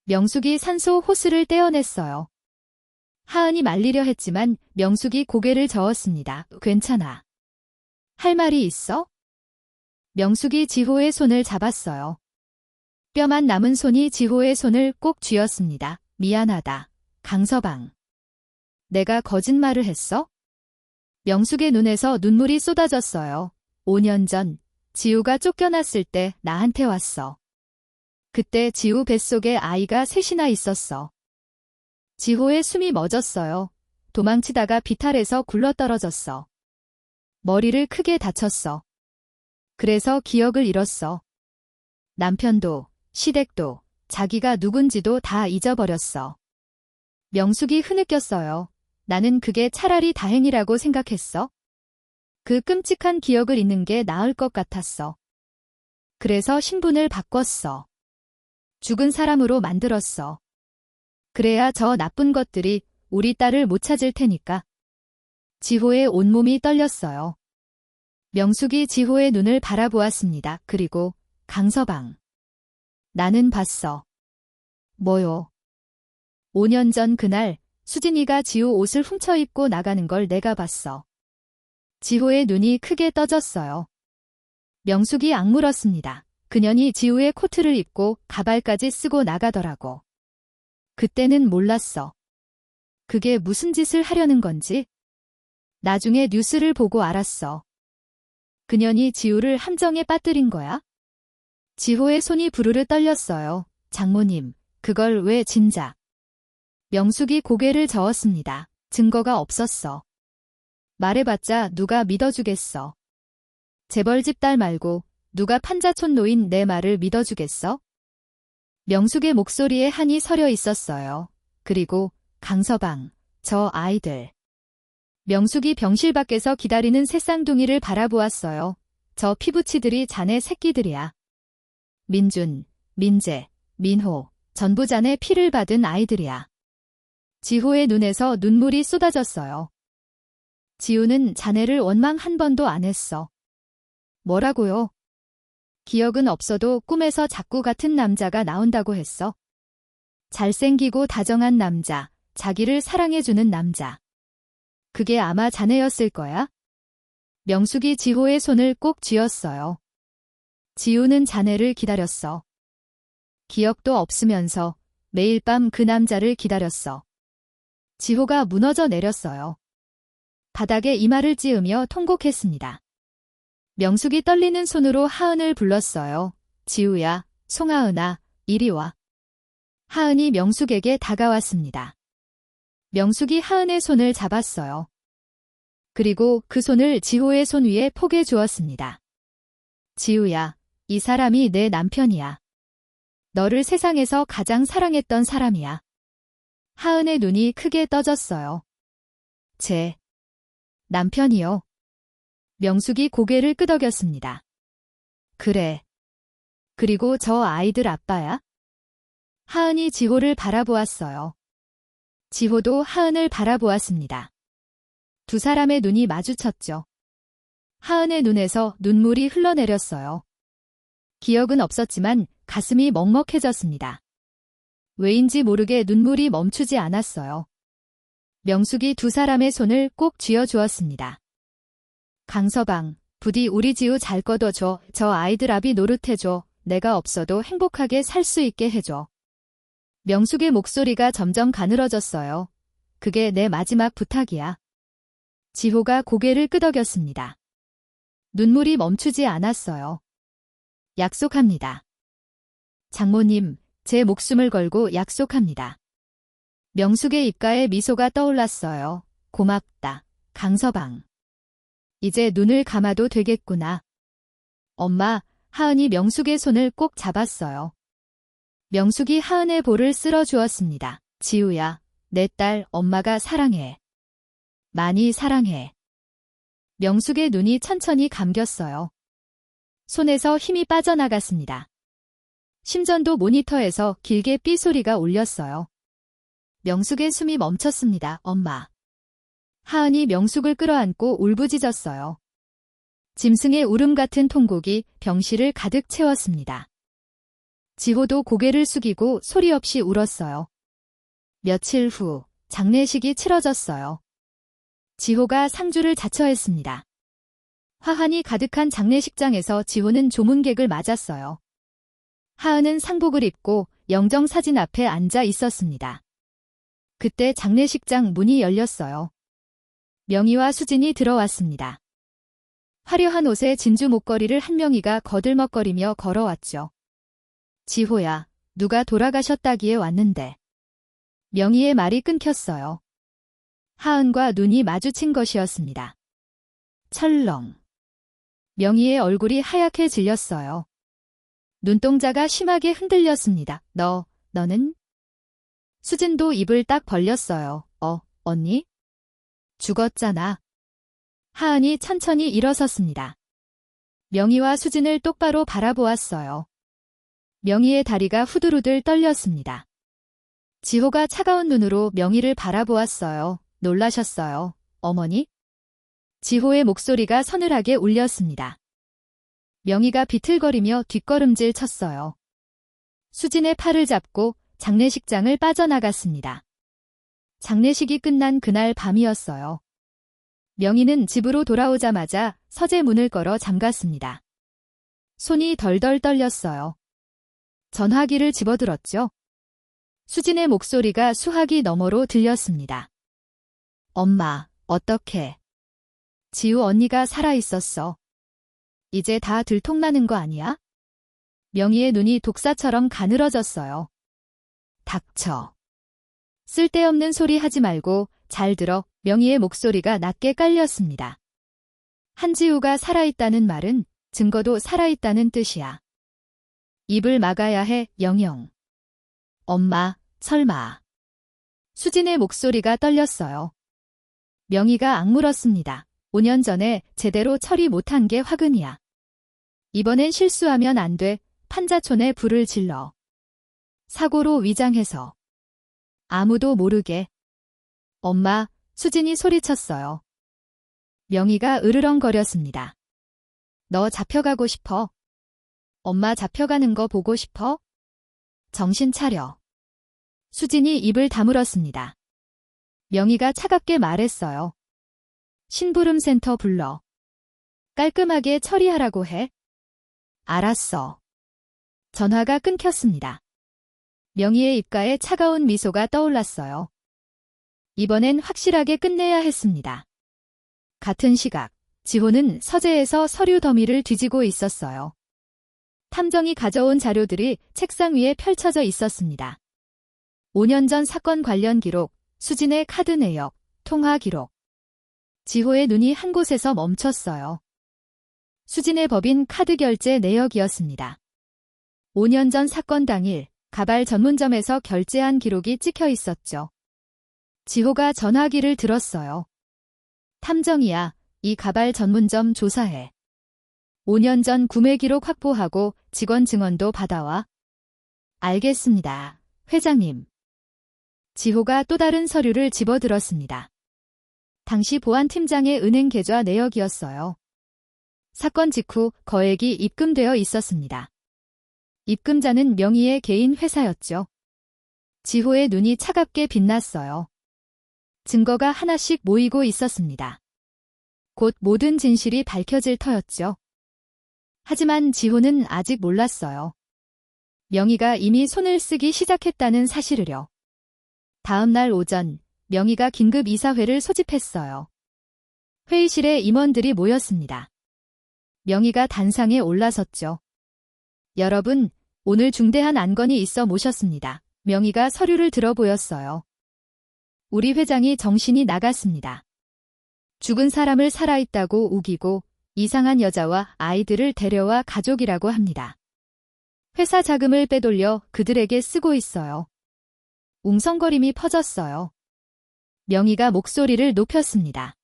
명숙이 산소 호스를 떼어냈어요. 하은이 말리려 했지만 명숙이 고개를 저었습니다. 괜찮아. 할 말이 있어? 명숙이 지호의 손을 잡았어요. 뼈만 남은 손이 지호의 손을 꼭 쥐었습니다. 미안하다. 강서방. 내가 거짓말을 했어? 명숙의 눈에서 눈물이 쏟아졌어요. 5년 전 지우가 쫓겨났을 때 나한테 왔어. 그때 지우 뱃속에 아이가 셋이나 있었어. 지호의 숨이 멎었어요. 도망치다가 비탈해서 굴러떨어졌어. 머리를 크게 다쳤어. 그래서 기억을 잃었어. 남편도, 시댁도, 자기가 누군지도 다 잊어버렸어. 명숙이 흐느꼈어요. 나는 그게 차라리 다행이라고 생각했어. 그 끔찍한 기억을 잊는 게 나을 것 같았어. 그래서 신분을 바꿨어. 죽은 사람으로 만들었어. 그래야 저 나쁜 것들이 우리 딸을 못 찾을 테니까. 지호의 온몸이 떨렸어요. 명숙이 지호의 눈을 바라보았습니다. 그리고 강서방. 나는 봤어. 뭐요? 5년 전 그날 수진이가 지호 옷을 훔쳐 입고 나가는 걸 내가 봤어. 지호의 눈이 크게 떠졌어요. 명숙이 악물었습니다. 그년이 지호의 코트를 입고 가발까지 쓰고 나가더라고. 그때는 몰랐어. 그게 무슨 짓을 하려는 건지. 나중에 뉴스를 보고 알았어. 그년이 지호를 함정에 빠뜨린 거야? 지호의 손이 부르르 떨렸어요. 장모님, 그걸 왜 진작? 명숙이 고개를 저었습니다. 증거가 없었어. 말해봤자 누가 믿어주겠어. 재벌집 딸 말고 누가 판자촌 노인 내 말을 믿어주겠어? 명숙의 목소리에 한이 서려 있었어요. 그리고 강서방, 저 아이들. 명숙이 병실 밖에서 기다리는 새쌍둥이를 바라보았어요. 저 피부치들이 자네 새끼들이야. 민준, 민재, 민호, 전부 자네 피를 받은 아이들이야. 지호의 눈에서 눈물이 쏟아졌어요. 지우는 자네를 원망 한 번도 안 했어. 뭐라고요? 기억은 없어도 꿈에서 자꾸 같은 남자가 나온다고 했어. 잘생기고 다정한 남자, 자기를 사랑해주는 남자. 그게 아마 자네였을 거야? 명숙이 지호의 손을 꼭 쥐었어요. 지우는 자네를 기다렸어. 기억도 없으면서 매일 밤 그 남자를 기다렸어. 지호가 무너져 내렸어요. 바닥에 이마를 찌으며 통곡했습니다. 명숙이 떨리는 손으로 하은을 불렀어요. 지우야, 송하은아, 이리 와. 하은이 명숙에게 다가왔습니다. 명숙이 하은의 손을 잡았어요. 그리고 그 손을 지호의 손 위에 포개 주었습니다. 지우야, 이 사람이 내 남편이야. 너를 세상에서 가장 사랑했던 사람이야. 하은의 눈이 크게 떠졌어요. 제 남편이요. 명숙이 고개를 끄덕였습니다. 그래. 그리고 저 아이들 아빠야? 하은이 지호를 바라보았어요. 지호도 하은을 바라보았습니다. 두 사람의 눈이 마주쳤죠. 하은의 눈에서 눈물이 흘러내렸어요. 기억은 없었지만 가슴이 먹먹해졌습니다. 왜인지 모르게 눈물이 멈추지 않았어요. 명숙이 두 사람의 손을 꼭 쥐어주었습니다. 강서방, 부디 우리 지우 잘 꺼둬줘. 저 아이들 아비 노릇해줘. 내가 없어도 행복하게 살 수 있게 해줘. 명숙의 목소리가 점점 가늘어졌어요. 그게 내 마지막 부탁이야. 지호가 고개를 끄덕였습니다. 눈물이 멈추지 않았어요. 약속합니다. 장모님, 제 목숨을 걸고 약속합니다. 명숙의 입가에 미소가 떠올랐어요. 고맙다, 강서방. 이제 눈을 감아도 되겠구나. 엄마, 하은이 명숙의 손을 꼭 잡았어요. 명숙이 하은의 볼을 쓸어주었습니다. 지우야, 내 딸 엄마가 사랑해. 많이 사랑해. 명숙의 눈이 천천히 감겼어요. 손에서 힘이 빠져나갔습니다. 심전도 모니터에서 길게 삐 소리가 울렸어요. 명숙의 숨이 멈췄습니다. 엄마. 하은이 명숙을 끌어안고 울부짖었어요. 짐승의 울음 같은 통곡이 병실을 가득 채웠습니다. 지호도 고개를 숙이고 소리 없이 울었어요. 며칠 후 장례식이 치러졌어요. 지호가 상주를 자처했습니다. 화환이 가득한 장례식장에서 지호는 조문객을 맞았어요. 하은은 상복을 입고 영정사진 앞에 앉아 있었습니다. 그때 장례식장 문이 열렸어요. 명희와 수진이 들어왔습니다. 화려한 옷에 진주 목걸이를 한명희가 거들먹거리며 걸어왔죠. 지호야, 누가 돌아가셨다기에 왔는데. 명희의 말이 끊겼어요. 하은과 눈이 마주친 것이었습니다. 철렁. 명희의 얼굴이 하얗게 질렸어요. 눈동자가 심하게 흔들렸습니다. 너는? 수진도 입을 딱 벌렸어요. 언니? 죽었잖아. 하은이 천천히 일어섰습니다. 명희와 수진을 똑바로 바라보았어요. 명희의 다리가 후들후들 떨렸습니다. 지호가 차가운 눈으로 명희를 바라보았어요. 놀라셨어요, 어머니? 지호의 목소리가 서늘하게 울렸습니다. 명희가 비틀거리며 뒷걸음질 쳤어요. 수진의 팔을 잡고 장례식장을 빠져나갔습니다. 장례식이 끝난 그날 밤이었어요. 명희는 집으로 돌아오자마자 서재 문을 걸어 잠갔습니다. 손이 덜덜 떨렸어요. 전화기를 집어들었죠. 수진의 목소리가 수화기 너머로 들렸습니다. 엄마, 어떡해. 지우 언니가 살아있었어. 이제 다 들통나는 거 아니야? 명희의 눈이 독사처럼 가늘어졌어요. 닥쳐. 쓸데없는 소리 하지 말고 잘 들어. 명희의 목소리가 낮게 깔렸습니다. 한지우가 살아있다는 말은 증거도 살아있다는 뜻이야. 입을 막아야 해, 영영. 엄마, 설마. 수진의 목소리가 떨렸어요. 명희가 악물었습니다. 5년 전에 제대로 처리 못한 게 화근이야. 이번엔 실수하면 안 돼. 판자촌에 불을 질러. 사고로 위장해서. 아무도 모르게. 엄마, 수진이 소리쳤어요. 명희가 으르렁거렸습니다. 너 잡혀가고 싶어? 엄마 잡혀가는 거 보고 싶어? 정신 차려. 수진이 입을 다물었습니다. 명희가 차갑게 말했어요. 심부름센터 불러. 깔끔하게 처리하라고 해. 알았어. 전화가 끊겼습니다. 명희의 입가에 차가운 미소가 떠올랐어요. 이번엔 확실하게 끝내야 했습니다. 같은 시각, 지호는 서재에서 서류 더미를 뒤지고 있었어요. 탐정이 가져온 자료들이 책상 위에 펼쳐져 있었습니다. 5년 전 사건 관련 기록, 수진의 카드 내역, 통화 기록. 지호의 눈이 한 곳에서 멈췄어요. 수진의 법인 카드 결제 내역이었습니다. 5년 전 사건 당일 가발 전문점에서 결제한 기록이 찍혀 있었죠. 지호가 전화기를 들었어요. 탐정이야, 이 가발 전문점 조사해. 5년 전 구매 기록 확보하고 직원 증언도 받아와. 알겠습니다, 회장님. 지호가 또 다른 서류를 집어들었습니다. 당시 보안팀장의 은행 계좌 내역이었어요. 사건 직후 거액이 입금되어 있었습니다. 입금자는 명의의 개인 회사였죠. 지호의 눈이 차갑게 빛났어요. 증거가 하나씩 모이고 있었습니다. 곧 모든 진실이 밝혀질 터였죠. 하지만 지호는 아직 몰랐어요. 명희가 이미 손을 쓰기 시작했다는 사실을요. 다음 날 오전, 명희가 긴급 이사회를 소집했어요. 회의실에 임원들이 모였습니다. 명희가 단상에 올라섰죠. 여러분, 오늘 중대한 안건이 있어 모셨습니다. 명희가 서류를 들어 보였어요. 우리 회장이 정신이 나갔습니다. 죽은 사람을 살아있다고 우기고 이상한 여자와 아이들을 데려와 가족이라고 합니다. 회사 자금을 빼돌려 그들에게 쓰고 있어요. 웅성거림이 퍼졌어요. 명희가 목소리를 높였습니다.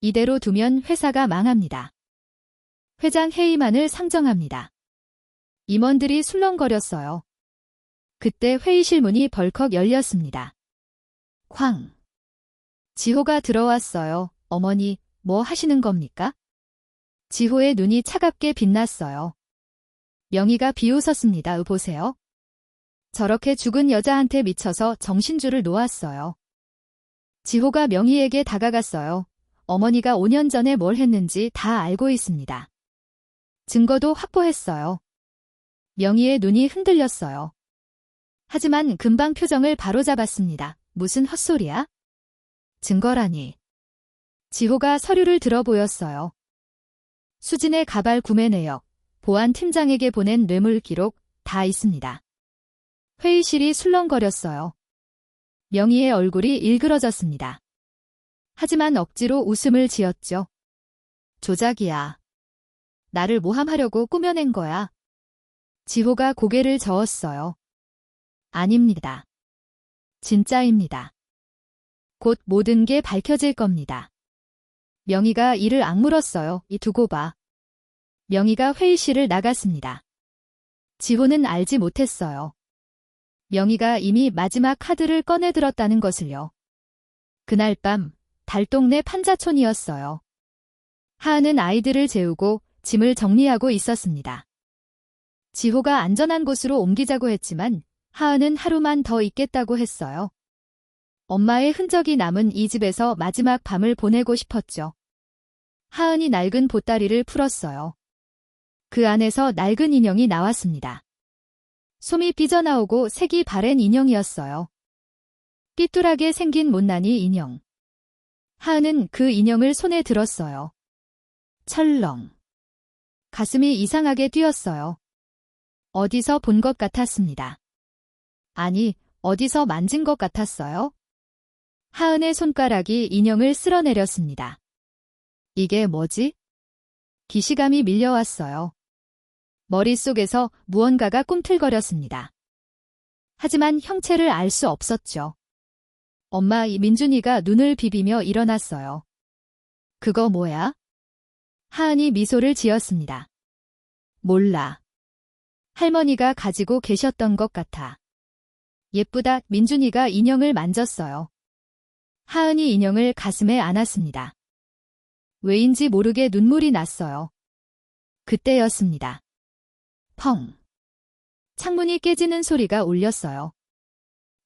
이대로 두면 회사가 망합니다. 회장 해임안을 상정합니다. 임원들이 술렁거렸어요. 그때 회의실 문이 벌컥 열렸습니다. 쾅. 지호가 들어왔어요. 어머니, 뭐 하시는 겁니까? 지호의 눈이 차갑게 빛났어요. 명희가 비웃었습니다. 보세요. 저렇게 죽은 여자한테 미쳐서 정신줄을 놓았어요. 지호가 명희에게 다가갔어요. 어머니가 5년 전에 뭘 했는지 다 알고 있습니다. 증거도 확보했어요. 명희의 눈이 흔들렸어요. 하지만 금방 표정을 바로잡았습니다. 무슨 헛소리야? 증거라니. 지호가 서류를 들어 보였어요. 수진의 가발 구매 내역, 보안 팀장에게 보낸 뇌물 기록 다 있습니다. 회의실이 술렁거렸어요. 명희의 얼굴이 일그러졌습니다. 하지만 억지로 웃음을 지었죠. 조작이야. 나를 모함하려고 꾸며낸 거야. 지호가 고개를 저었어요. 아닙니다. 진짜입니다. 곧 모든 게 밝혀질 겁니다. 명희가 이를 악물었어요. 이 두고 봐. 명희가 회의실을 나갔습니다. 지호는 알지 못했어요. 명희가 이미 마지막 카드를 꺼내들었다는 것을요. 그날 밤 달동네 판자촌이었어요. 하은은 아이들을 재우고 짐을 정리하고 있었습니다. 지호가 안전한 곳으로 옮기자고 했지만 하은은 하루만 더 있겠다고 했어요. 엄마의 흔적이 남은 이 집에서 마지막 밤을 보내고 싶었죠. 하은이 낡은 보따리를 풀었어요. 그 안에서 낡은 인형이 나왔습니다. 솜이 삐져나오고 색이 바랜 인형이었어요. 삐뚤하게 생긴 못난이 인형. 하은은 그 인형을 손에 들었어요. 철렁. 가슴이 이상하게 뛰었어요. 어디서 본 것 같았습니다. 아니, 어디서 만진 것 같았어요? 하은의 손가락이 인형을 쓸어내렸습니다. 이게 뭐지? 기시감이 밀려왔어요. 머릿속에서 무언가가 꿈틀거렸습니다. 하지만 형체를 알 수 없었죠. 엄마 민준이가 눈을 비비며 일어났어요. 그거 뭐야? 하은이 미소를 지었습니다. 몰라. 할머니가 가지고 계셨던 것 같아. 예쁘다. 민준이가 인형을 만졌어요. 하은이 인형을 가슴에 안았습니다. 왜인지 모르게 눈물이 났어요. 그때였습니다. 펑. 창문이 깨지는 소리가 울렸어요.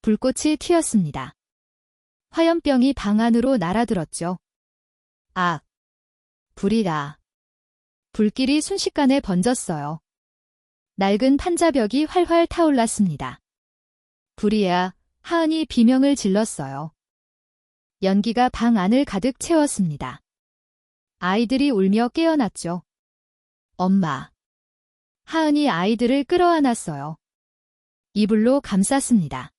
불꽃이 튀었습니다. 화염병이 방 안으로 날아들었죠. 아! 불이다. 불길이 순식간에 번졌어요. 낡은 판자벽이 활활 타올랐습니다. 불이야. 하은이 비명을 질렀어요. 연기가 방 안을 가득 채웠습니다. 아이들이 울며 깨어났죠. 엄마. 하은이 아이들을 끌어안았어요. 이불로 감쌌습니다.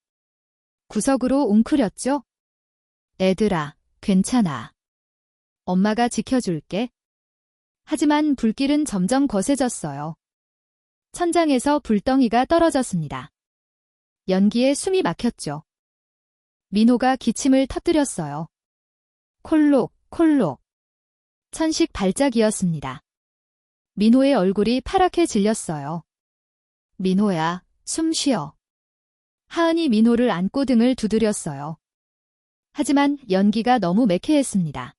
구석으로 웅크렸죠. 애들아, 괜찮아. 엄마가 지켜줄게. 하지만 불길은 점점 거세졌어요. 천장에서 불덩이가 떨어졌습니다. 연기에 숨이 막혔죠. 민호가 기침을 터뜨렸어요. 콜록, 콜록. 천식 발작이었습니다. 민호의 얼굴이 파랗게 질렸어요. 민호야, 숨 쉬어. 하은이 민호를 안고 등을 두드렸어요. 하지만 연기가 너무 매캐했습니다.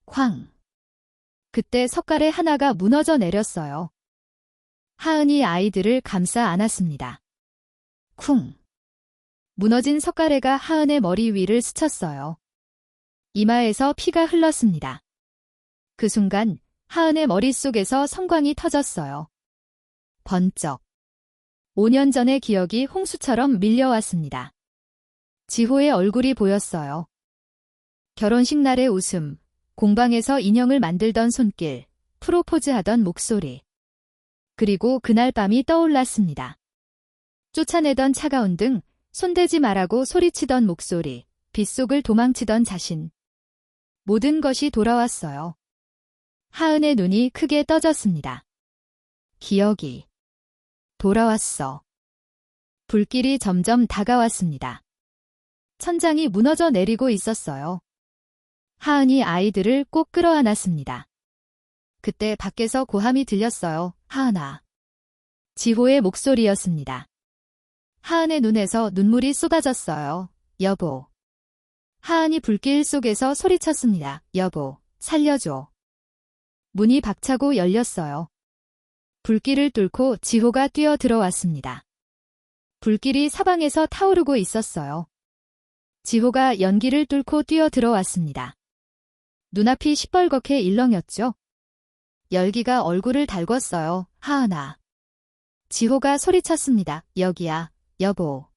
쾅. 그때 석가래 하나가 무너져 내렸어요. 하은이 아이들을 감싸 안았습니다. 쿵. 무너진 석가래가 하은의 머리 위를 스쳤어요. 이마에서 피가 흘렀습니다. 그 순간 하은의 머릿속에서 성광이 터졌어요. 번쩍. 5년 전의 기억이 홍수처럼 밀려왔습니다. 지호의 얼굴이 보였어요. 결혼식 날의 웃음, 공방에서 인형을 만들던 손길, 프로포즈하던 목소리. 그리고 그날 밤이 떠올랐습니다. 쫓아내던 차가운 등, 손대지 말라고 소리치던 목소리, 빗속을 도망치던 자신. 모든 것이 돌아왔어요. 하은의 눈이 크게 떠졌습니다. 기억이 돌아왔어. 불길이 점점 다가왔습니다. 천장이 무너져 내리고 있었어요. 하은이 아이들을 꼭 끌어안았습니다. 그때 밖에서 고함이 들렸어요. 하은아. 지호의 목소리였습니다. 하은의 눈에서 눈물이 쏟아졌어요. 여보. 하은이 불길 속에서 소리쳤습니다. 여보, 살려줘. 문이 박차고 열렸어요. 불길을 뚫고 지호가 뛰어 들어왔습니다. 불길이 사방에서 타오르고 있었어요. 지호가 연기를 뚫고 뛰어 들어왔습니다. 눈앞이 시뻘겋게 일렁였죠. 열기가 얼굴을 달궜어요. 하은아. 지호가 소리쳤습니다. 여기야, 여보.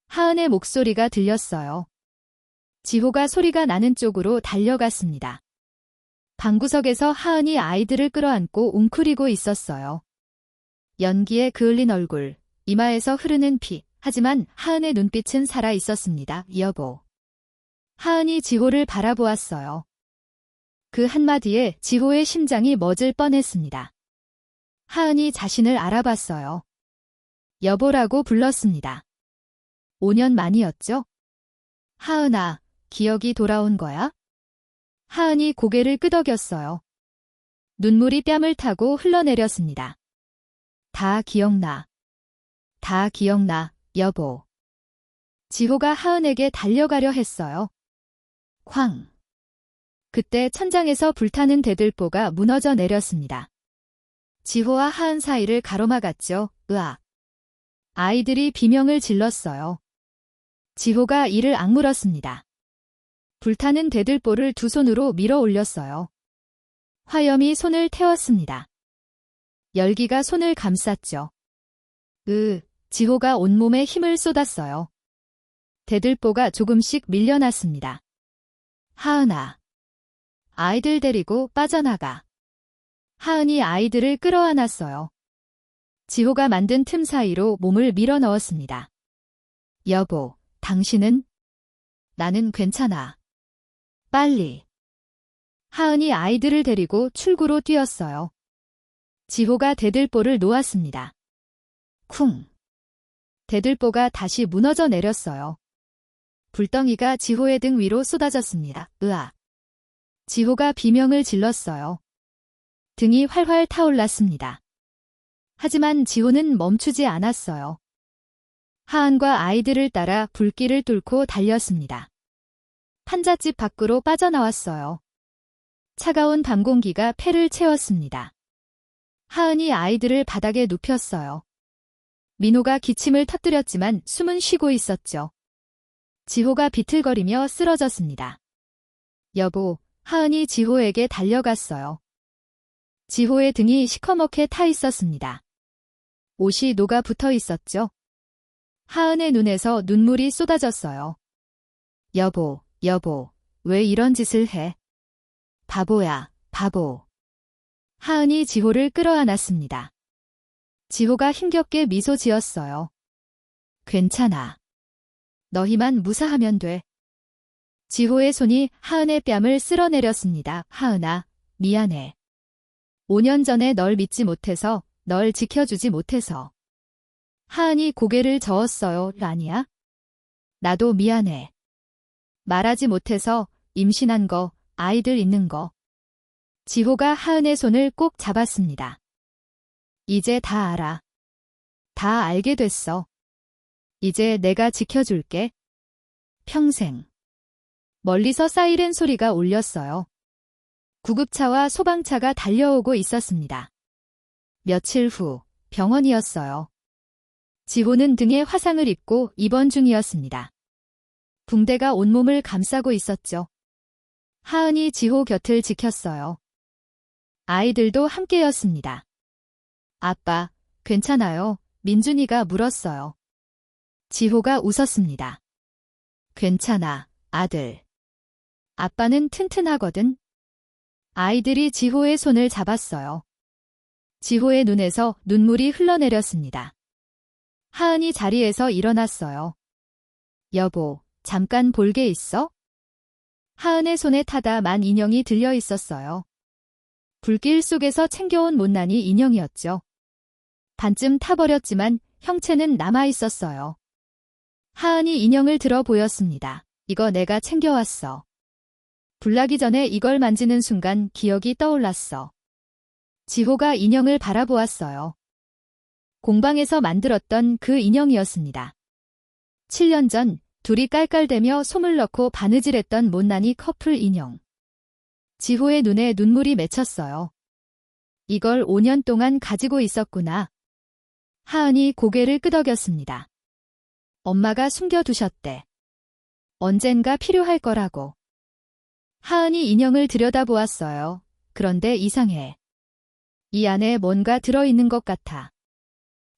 하은의 목소리가 들렸어요. 지호가 소리가 나는 쪽으로 달려갔습니다. 방구석에서 하은이 아이들을 끌어안고 웅크리고 있었어요. 연기에 그을린 얼굴, 이마에서 흐르는 피, 하지만 하은의 눈빛은 살아 있었습니다. 여보. 하은이 지호를 바라보았어요. 그 한마디에 지호의 심장이 멎을 뻔했습니다. 하은이 자신을 알아봤어요. 여보라고 불렀습니다. 5년 만이었죠? 하은아, 기억이 돌아온 거야? 하은이 고개를 끄덕였어요. 눈물이 뺨을 타고 흘러내렸습니다. 다 기억나. 다 기억나, 여보. 지호가 하은에게 달려가려 했어요. 쾅. 그때 천장에서 불타는 대들보가 무너져 내렸습니다. 지호와 하은 사이를 가로막았죠. 으악. 아이들이 비명을 질렀어요. 지호가 이를 악물었습니다. 불타는 대들보를 두 손으로 밀어 올렸어요. 화염이 손을 태웠습니다. 열기가 손을 감쌌죠. 지호가 온몸에 힘을 쏟았어요. 대들보가 조금씩 밀려났습니다. 하은아. 아이들 데리고 빠져나가. 하은이 아이들을 끌어안았어요. 지호가 만든 틈 사이로 몸을 밀어 넣었습니다. 여보, 당신은? 나는 괜찮아. 빨리. 하은이 아이들을 데리고 출구로 뛰었어요. 지호가 대들보를 놓았습니다. 쿵. 대들보가 다시 무너져 내렸어요. 불덩이가 지호의 등 위로 쏟아졌습니다. 으악. 지호가 비명을 질렀어요. 등이 활활 타올랐습니다. 하지만 지호는 멈추지 않았어요. 하은과 아이들을 따라 불길을 뚫고 달렸습니다. 판잣집 밖으로 빠져나왔어요. 차가운 밤 공기가 폐를 채웠습니다. 하은이 아이들을 바닥에 눕혔어요. 민호가 기침을 터뜨렸지만 숨은 쉬고 있었죠. 지호가 비틀거리며 쓰러졌습니다. 여보, 하은이 지호에게 달려갔어요. 지호의 등이 시커멓게 타 있었습니다. 옷이 녹아 붙어 있었죠. 하은의 눈에서 눈물이 쏟아졌어요. 여보, 여보, 왜 이런 짓을 해? 바보야, 바보. 하은이 지호를 끌어안았습니다. 지호가 힘겹게 미소 지었어요. 괜찮아. 너희만 무사하면 돼. 지호의 손이 하은의 뺨을 쓸어내렸습니다. 하은아, 미안해. 5년 전에 널 믿지 못해서, 널 지켜주지 못해서. 하은이 고개를 저었어요. 아니야? 나도 미안해. 말하지 못해서, 임신한 거, 아이들 있는 거. 지호가 하은의 손을 꼭 잡았습니다. 이제 다 알아. 다 알게 됐어. 이제 내가 지켜줄게. 평생. 멀리서 사이렌 소리가 울렸어요. 구급차와 소방차가 달려오고 있었습니다. 며칠 후 병원이었어요. 지호는 등에 화상을 입고 입원 중이었습니다. 붕대가 온몸을 감싸고 있었죠. 하은이 지호 곁을 지켰어요. 아이들도 함께였습니다. 아빠, 괜찮아요? 민준이가 물었어요. 지호가 웃었습니다. 괜찮아, 아들. 아빠는 튼튼하거든. 아이들이 지호의 손을 잡았어요. 지호의 눈에서 눈물이 흘러내렸습니다. 하은이 자리에서 일어났어요. 여보, 잠깐 볼 게 있어? 하은의 손에 타다 만 인형이 들려 있었어요. 불길 속에서 챙겨온 못난이 인형이었죠. 반쯤 타버렸지만 형체는 남아 있었어요. 하은이 인형을 들어 보였습니다. 이거 내가 챙겨왔어. 불나기 전에 이걸 만지는 순간 기억이 떠올랐어. 지호가 인형을 바라보았어요. 공방에서 만들었던 그 인형이었습니다. 7년 전 둘이 깔깔대며 솜을 넣고 바느질했던 못난이 커플 인형. 지호의 눈에 눈물이 맺혔어요. 이걸 5년 동안 가지고 있었구나. 하은이 고개를 끄덕였습니다. 엄마가 숨겨두셨대. 언젠가 필요할 거라고. 하은이 인형을 들여다보았어요. 그런데 이상해. 이 안에 뭔가 들어있는 것 같아.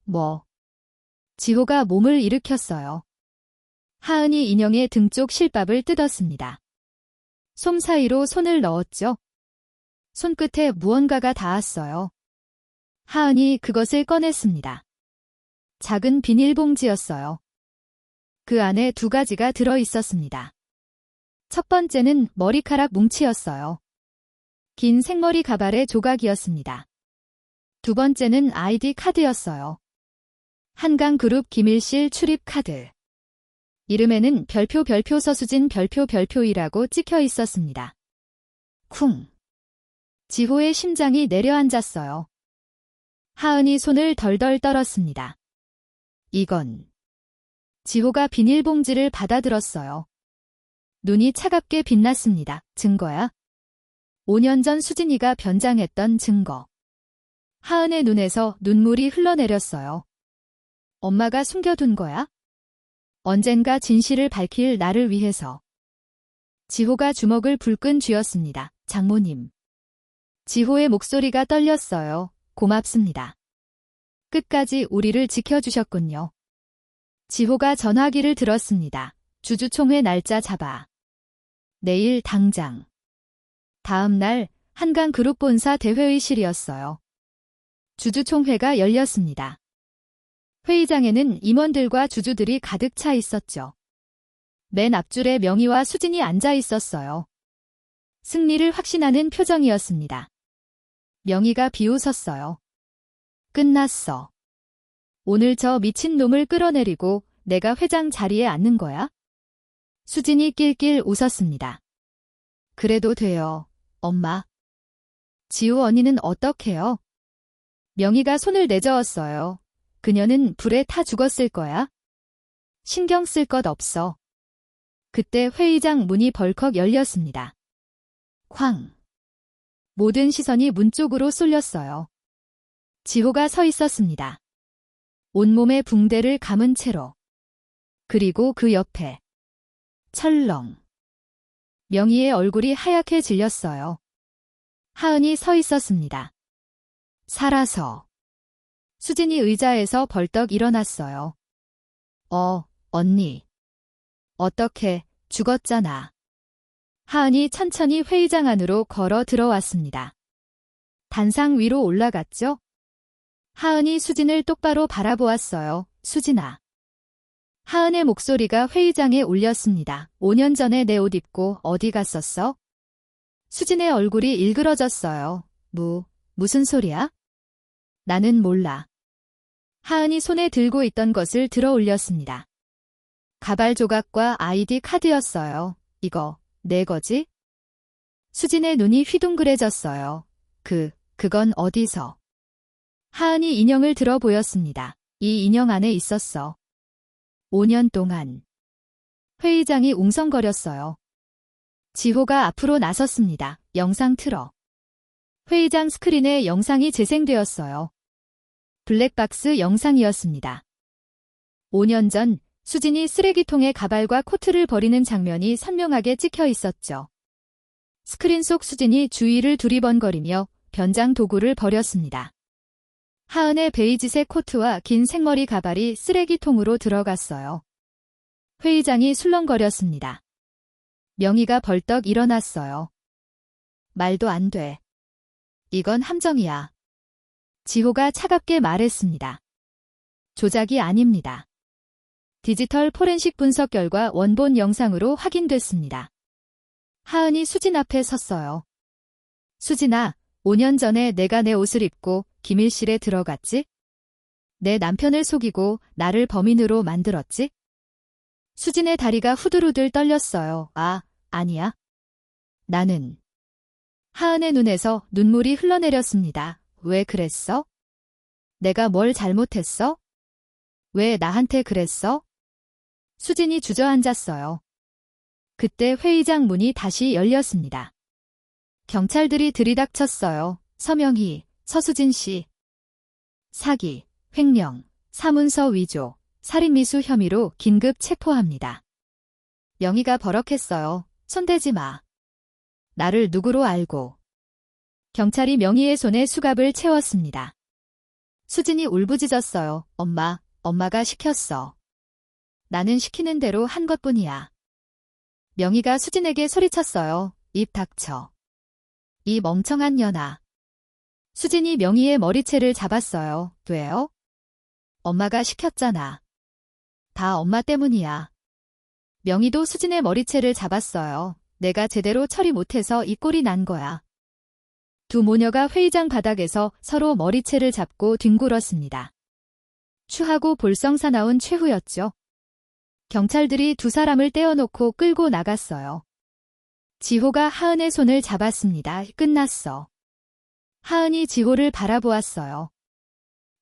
뭐? 지호가 몸을 일으켰어요. 하은이 인형의 등 쪽 실밥을 뜯었습니다. 솜 사이로 손을 넣었죠. 손끝에 무언가가 닿았어요. 하은이 그것을 꺼냈습니다. 작은 비닐봉지였어요. 그 안에 2가지가 들어 있었습니다. 첫 번째는 머리카락 뭉치였어요. 긴 생머리 가발의 조각이었습니다. 두 번째는 아이디 카드였어요. 한강그룹 김일실 출입 카드. 이름에는 별표 서수진 별표이라고 찍혀 있었습니다. 쿵. 지호의 심장이 내려앉았어요. 하은이 손을 덜덜 떨었습니다. 이건. 지호가 비닐봉지를 받아들었어요. 눈이 차갑게 빛났습니다. 증거야? 5년 전 수진이가 변장했던 증거. 하은의 눈에서 눈물이 흘러내렸어요. 엄마가 숨겨둔 거야? 언젠가 진실을 밝힐 나를 위해서. 지호가 주먹을 불끈 쥐었습니다. 장모님. 지호의 목소리가 떨렸어요. 고맙습니다. 끝까지 우리를 지켜주셨군요. 지호가 전화기를 들었습니다. 주주총회 날짜 잡아. 내일 당장. 다음 날 한강그룹 본사 대회의실이었어요. 주주총회가 열렸습니다. 회의장에는 임원들과 주주들이 가득 차 있었죠. 맨 앞줄에 명희와 수진이 앉아 있었어요. 승리를 확신하는 표정이었습니다. 명희가 비웃었어요. 끝났어. 오늘 저 미친놈을 끌어내리고 내가 회장 자리에 앉는 거야? 수진이 낄낄 웃었습니다. 그래도 돼요, 엄마. 지우 언니는 어떡해요? 명희가 손을 내저었어요. 그녀는 불에 타 죽었을 거야? 신경 쓸 것 없어. 그때 회의장 문이 벌컥 열렸습니다. 쾅. 모든 시선이 문 쪽으로 쏠렸어요. 지호가 서 있었습니다. 온몸에 붕대를 감은 채로. 그리고 그 옆에. 철렁. 명희의 얼굴이 하얗게 질렸어요. 하은이 서 있었습니다. 살아서. 수진이 의자에서 벌떡 일어났어요. 언니. 어떻게, 죽었잖아. 하은이 천천히 회의장 안으로 걸어 들어왔습니다. 단상 위로 올라갔죠? 하은이 수진을 똑바로 바라보았어요. 수진아. 하은의 목소리가 회의장에 울렸습니다. 5년 전에 내 옷 입고 어디 갔었어? 수진의 얼굴이 일그러졌어요. 무슨 소리야? 나는 몰라. 하은이 손에 들고 있던 것을 들어 올렸습니다. 가발 조각과 아이디 카드였어요. 이거 내 거지? 수진의 눈이 휘둥그레졌어요. 그건 어디서? 하은이 인형을 들어 보였습니다. 이 인형 안에 있었어. 5년 동안. 회의장이 웅성거렸어요. 지호가 앞으로 나섰습니다. 영상 틀어. 회의장 스크린에 영상이 재생되었어요. 블랙박스 영상이었습니다. 5년 전 수진이 쓰레기통에 가발과 코트를 버리는 장면이 선명하게 찍혀 있었죠. 스크린 속 수진이 주위를 두리번거리며 변장 도구를 버렸습니다. 하은의 베이지색 코트와 긴 생머리 가발이 쓰레기통으로 들어갔어요. 회의장이 술렁거렸습니다. 명희가 벌떡 일어났어요. 말도 안 돼. 이건 함정이야. 지호가 차갑게 말했습니다. 조작이 아닙니다. 디지털 포렌식 분석 결과 원본 영상으로 확인됐습니다. 하은이 수진 앞에 섰어요. 수진아, 5년 전에 내가 내 옷을 입고 기밀실에 들어갔지? 내 남편을 속이고 나를 범인으로 만들었지? 수진의 다리가 후들후들 떨렸어요. 아니야. 나는. 하은의 눈에서 눈물이 흘러내렸습니다. 왜 그랬어? 내가 뭘 잘못했어? 왜 나한테 그랬어? 수진이 주저앉았어요. 그때 회의장 문이 다시 열렸습니다. 경찰들이 들이닥쳤어요. 서명희, 서수진 씨. 사기, 횡령, 사문서 위조, 살인미수 혐의로 긴급 체포합니다. 명희가 버럭했어요. 손대지 마. 나를 누구로 알고. 경찰이 명희의 손에 수갑을 채웠습니다. 수진이 울부짖었어요. 엄마가 시켰어. 나는 시키는 대로 한 것뿐이야. 명희가 수진에게 소리쳤어요. 입 닥쳐. 이 멍청한 년아. 수진이 명희의 머리채를 잡았어요. 왜요? 엄마가 시켰잖아. 다 엄마 때문이야. 명희도 수진의 머리채를 잡았어요. 내가 제대로 처리 못해서 이 꼴이 난 거야. 두 모녀가 회의장 바닥에서 서로 머리채를 잡고 뒹굴었습니다. 추하고 볼썽사나운 최후였죠. 경찰들이 두 사람을 떼어놓고 끌고 나갔어요. 지호가 하은의 손을 잡았습니다. 끝났어. 하은이 지호를 바라보았어요.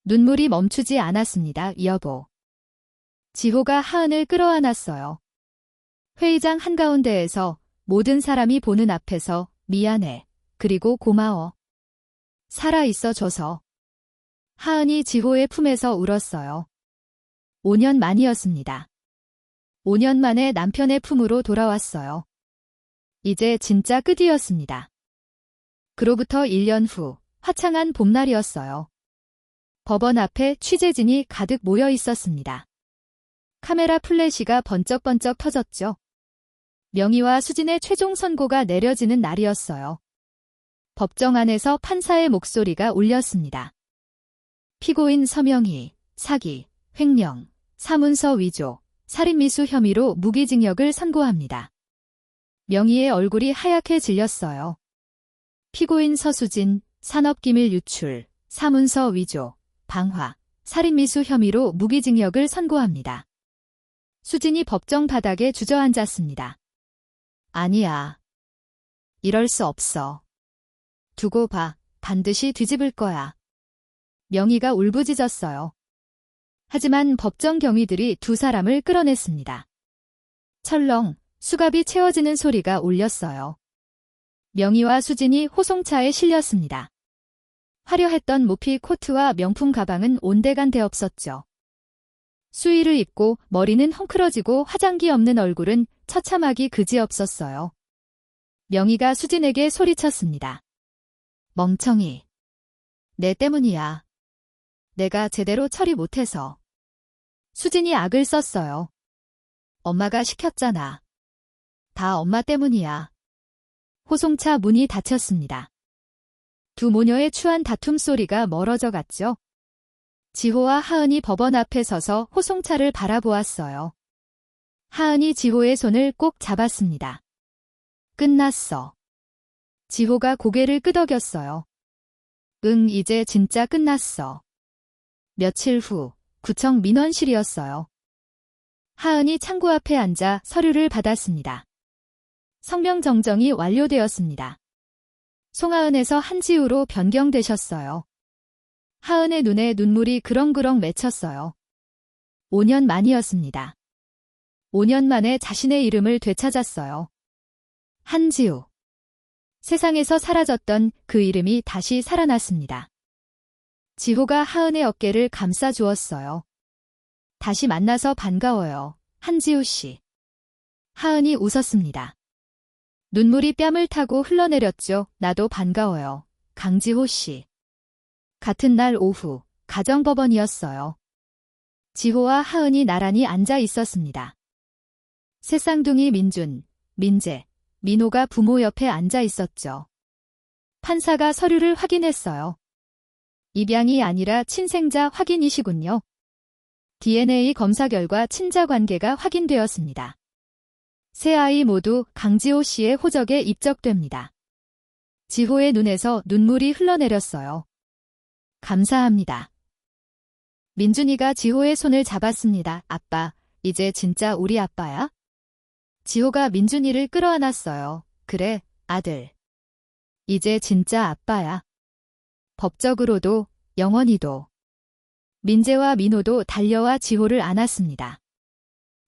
눈물이 멈추지 않았습니다. 여보. 지호가 하은을 끌어안았어요. 회의장 한가운데에서 모든 사람이 보는 앞에서 미안해. 그리고 고마워. 살아있어줘서. 하은이 지호의 품에서 울었어요. 5년 만이었습니다. 5년 만에 남편의 품으로 돌아왔어요. 이제 진짜 끝이었습니다. 그로부터 1년 후 화창한 봄날이었어요. 법원 앞에 취재진이 가득 모여 있었습니다. 카메라 플래시가 번쩍번쩍 터졌죠. 명희와 수진의 최종 선고가 내려지는 날이었어요. 법정 안에서 판사의 목소리가 울렸습니다. 피고인 서명희, 사기, 횡령, 사문서 위조, 살인미수 혐의로 무기징역을 선고합니다. 명희의 얼굴이 하얗게 질렸어요. 피고인 서수진, 산업기밀 유출, 사문서 위조, 방화, 살인미수 혐의로 무기징역을 선고합니다. 수진이 법정 바닥에 주저앉았습니다. 아니야. 이럴 수 없어. 두고 봐. 반드시 뒤집을 거야. 명희가 울부짖었어요. 하지만 법정 경위들이 두 사람을 끌어냈습니다. 철렁, 수갑이 채워지는 소리가 울렸어요. 명희와 수진이 호송차에 실렸습니다. 화려했던 모피 코트와 명품 가방은 온데간데 없었죠. 수의를 입고 머리는 헝클어지고 화장기 없는 얼굴은 처참하기 그지없었어요. 명희가 수진에게 소리쳤습니다. 멍청이. 내 때문이야. 내가 제대로 처리 못해서. 수진이 악을 썼어요. 엄마가 시켰잖아. 다 엄마 때문이야. 호송차 문이 닫혔습니다. 두 모녀의 추한 다툼 소리가 멀어져 갔죠. 지호와 하은이 법원 앞에 서서 호송차를 바라보았어요. 하은이 지호의 손을 꼭 잡았습니다. 끝났어. 지호가 고개를 끄덕였어요. 응, 이제 진짜 끝났어. 며칠 후 구청 민원실이었어요. 하은이 창구 앞에 앉아 서류를 받았습니다. 성명 정정이 완료되었습니다. 송하은에서 한지우로 변경되셨어요. 하은의 눈에 눈물이 그렁그렁 맺혔어요. 5년 만이었습니다. 5년 만에 자신의 이름을 되찾았어요. 한지우. 세상에서 사라졌던 그 이름이 다시 살아났습니다. 지호가 하은의 어깨를 감싸 주었어요. 다시 만나서 반가워요. 한지호 씨. 하은이 웃었습니다. 눈물이 뺨을 타고 흘러내렸죠. 나도 반가워요. 강지호 씨. 같은 날 오후, 가정법원이었어요. 지호와 하은이 나란히 앉아 있었습니다. 새쌍둥이 민준, 민재, 민호가 부모 옆에 앉아 있었죠. 판사가 서류를 확인했어요. 입양이 아니라 친생자 확인이시군요. DNA 검사 결과 친자 관계가 확인되었습니다. 세 아이 모두 강지호 씨의 호적에 입적됩니다. 지호의 눈에서 눈물이 흘러내렸어요. 감사합니다. 민준이가 지호의 손을 잡았습니다. 아빠, 이제 진짜 우리 아빠야? 지호가 민준이를 끌어안았어요. 그래, 아들. 이제 진짜 아빠야. 법적으로도, 영원히도. 민재와 민호도 달려와 지호를 안았습니다.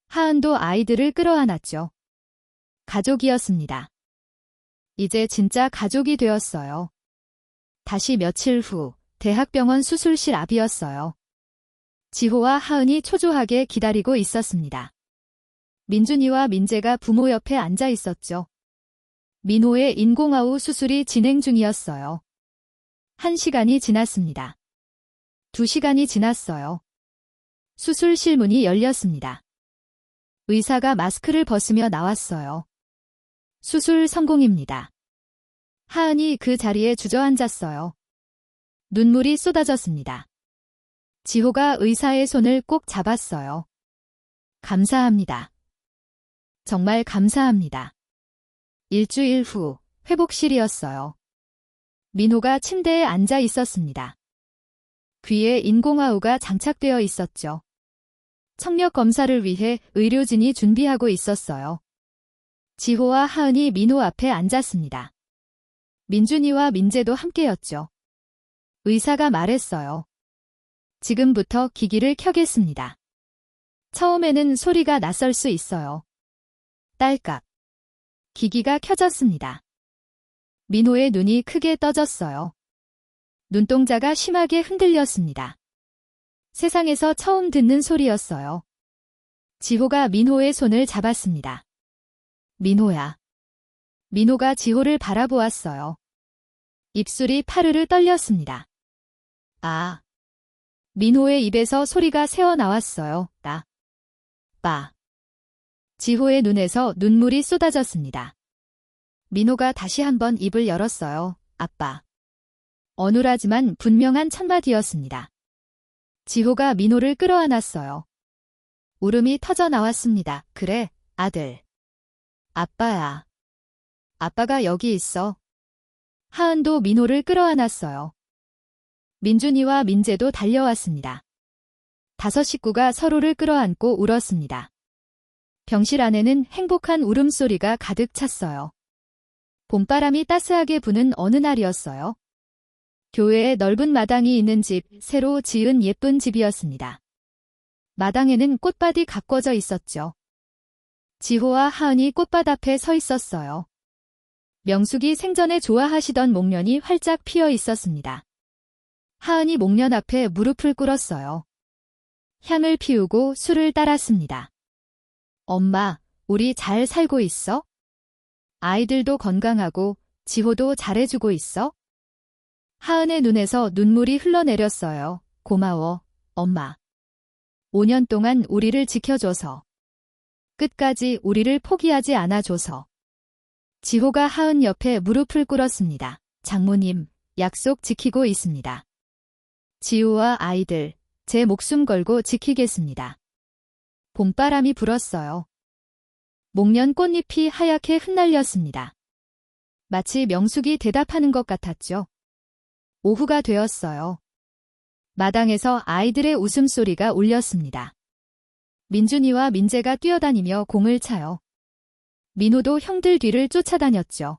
하은도 아이들을 끌어안았죠. 가족이었습니다. 이제 진짜 가족이 되었어요. 다시 며칠 후, 대학병원 수술실 앞이었어요. 지호와 하은이 초조하게 기다리고 있었습니다. 민준이와 민재가 부모 옆에 앉아 있었죠. 민호의 인공아우 수술이 진행 중이었어요. 1시간이 지났습니다. 2시간이 지났어요. 수술실 문이 열렸습니다. 의사가 마스크를 벗으며 나왔어요. 수술 성공입니다. 하은이 그 자리에 주저앉았어요. 눈물이 쏟아졌습니다. 지호가 의사의 손을 꼭 잡았어요. 감사합니다. 정말 감사합니다. 일주일 후, 회복실이었어요. 민호가 침대에 앉아 있었습니다. 귀에 인공아우가 장착되어 있었죠. 청력 검사를 위해 의료진이 준비하고 있었어요. 지호와 하은이 민호 앞에 앉았습니다. 민준이와 민재도 함께였죠. 의사가 말했어요. 지금부터 기기를 켜겠습니다. 처음에는 소리가 낯설 수 있어요. 딸깍. 기기가 켜졌습니다. 민호의 눈이 크게 떠졌어요. 눈동자가 심하게 흔들렸습니다. 세상에서 처음 듣는 소리였어요. 지호가 민호의 손을 잡았습니다. 민호야. 민호가 지호를 바라보았어요. 입술이 파르르 떨렸습니다. 아. 민호의 입에서 소리가 새어나왔어요. 빠. 지호의 눈에서 눈물이 쏟아졌습니다. 민호가 다시 한번 입을 열었어요. 아빠. 어눌하지만 분명한 첫마디였습니다. 지호가 민호를 끌어안았어요. 울음이 터져 나왔습니다. 그래, 아들. 아빠야. 아빠가 여기 있어. 하은도 민호를 끌어안았어요. 민준이와 민재도 달려왔습니다. 5 식구가 서로를 끌어안고 울었습니다. 병실 안에는 행복한 울음소리가 가득 찼어요. 봄바람이 따스하게 부는 어느 날이었어요. 교회에 넓은 마당이 있는 집, 새로 지은 예쁜 집이었습니다. 마당에는 꽃밭이 가꿔져 있었죠. 지호와 하은이 꽃밭 앞에 서 있었어요. 명숙이 생전에 좋아하시던 목련이 활짝 피어 있었습니다. 하은이 목련 앞에 무릎을 꿇었어요. 향을 피우고 술을 따랐습니다. 엄마, 우리 잘 살고 있어? 아이들도 건강하고 지호도 잘해주고 있어? 하은의 눈에서 눈물이 흘러내렸어요. 고마워, 엄마. 5년 동안 우리를 지켜줘서. 끝까지 우리를 포기하지 않아줘서. 지호가 하은 옆에 무릎을 꿇었습니다. 장모님, 약속 지키고 있습니다. 지호와 아이들, 제 목숨 걸고 지키겠습니다. 봄바람이 불었어요. 목련 꽃잎이 하얗게 흩날렸습니다. 마치 명숙이 대답하는 것 같았죠. 오후가 되었어요. 마당에서 아이들의 웃음소리가 울렸습니다. 민준이와 민재가 뛰어다니며 공을 차요. 민호도 형들 뒤를 쫓아다녔죠.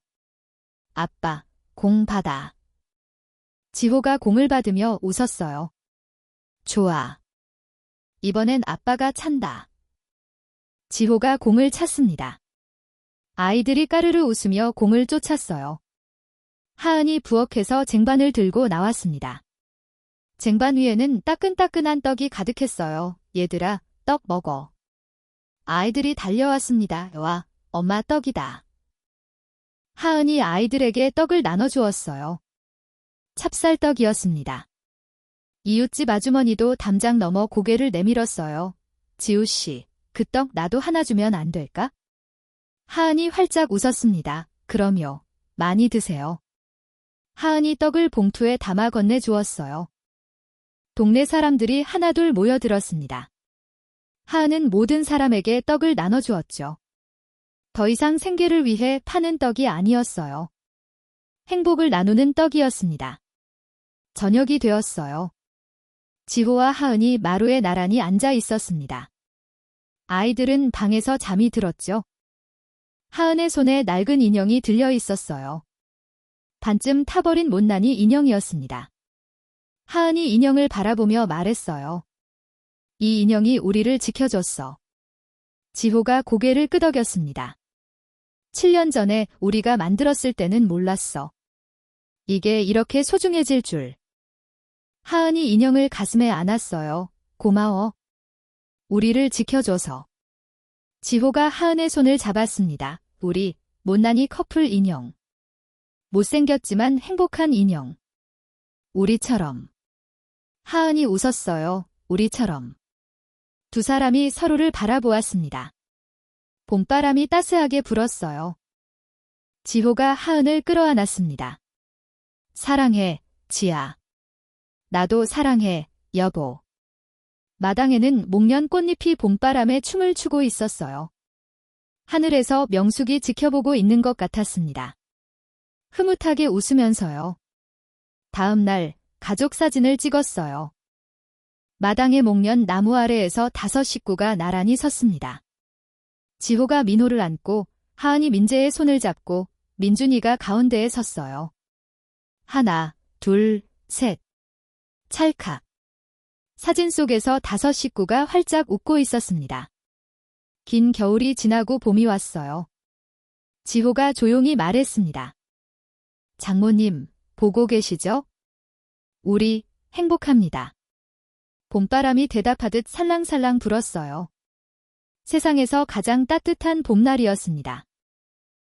아빠, 공 받아. 지호가 공을 받으며 웃었어요. 좋아. 이번엔 아빠가 찬다. 지호가 공을 찼습니다. 아이들이 까르르 웃으며 공을 쫓았어요. 하은이 부엌에서 쟁반을 들고 나왔습니다. 쟁반 위에는 따끈따끈한 떡이 가득했어요. 얘들아, 떡 먹어. 아이들이 달려왔습니다. 와, 엄마 떡이다. 하은이 아이들에게 떡을 나눠주었어요. 찹쌀떡이었습니다. 이웃집 아주머니도 담장 넘어 고개를 내밀었어요. 지우씨, 그 떡 나도 하나 주면 안 될까? 하은이 활짝 웃었습니다. 그럼요. 많이 드세요. 하은이 떡을 봉투에 담아 건네주었어요. 동네 사람들이 하나둘 모여들었습니다. 하은은 모든 사람에게 떡을 나눠주었죠. 더 이상 생계를 위해 파는 떡이 아니었어요. 행복을 나누는 떡이었습니다. 저녁이 되었어요. 지호와 하은이 마루에 나란히 앉아 있었습니다. 아이들은 방에서 잠이 들었죠. 하은의 손에 낡은 인형이 들려 있었어요. 반쯤 타버린 못난이 인형이었습니다. 하은이 인형을 바라보며 말했어요. 이 인형이 우리를 지켜줬어. 지호가 고개를 끄덕였습니다. 7년 전에 우리가 만들었을 때는 몰랐어. 이게 이렇게 소중해질 줄. 하은이 인형을 가슴에 안았어요. 고마워. 우리를 지켜줘서. 지호가 하은의 손을 잡았습니다. 우리 못난이 커플 인형. 못생겼지만 행복한 인형. 우리처럼. 하은이 웃었어요. 우리처럼. 두 사람이 서로를 바라보았습니다. 봄바람이 따스하게 불었어요. 지호가 하은을 끌어안았습니다. 사랑해, 지아. 나도 사랑해, 여보. 마당에는 목련 꽃잎이 봄바람에 춤을 추고 있었어요. 하늘에서 명숙이 지켜보고 있는 것 같았습니다. 흐뭇하게 웃으면서요. 다음 날 가족 사진을 찍었어요. 마당의 목련 나무 아래에서 5 식구가 나란히 섰습니다. 지호가 민호를 안고 하은이 민재의 손을 잡고 민준이가 가운데에 섰어요. 하나, 둘, 셋. 찰칵. 사진 속에서 5 식구가 활짝 웃고 있었습니다. 긴 겨울이 지나고 봄이 왔어요. 지호가 조용히 말했습니다. 장모님, 보고 계시죠? 우리 행복합니다. 봄바람이 대답하듯 살랑살랑 불었어요. 세상에서 가장 따뜻한 봄날이었습니다.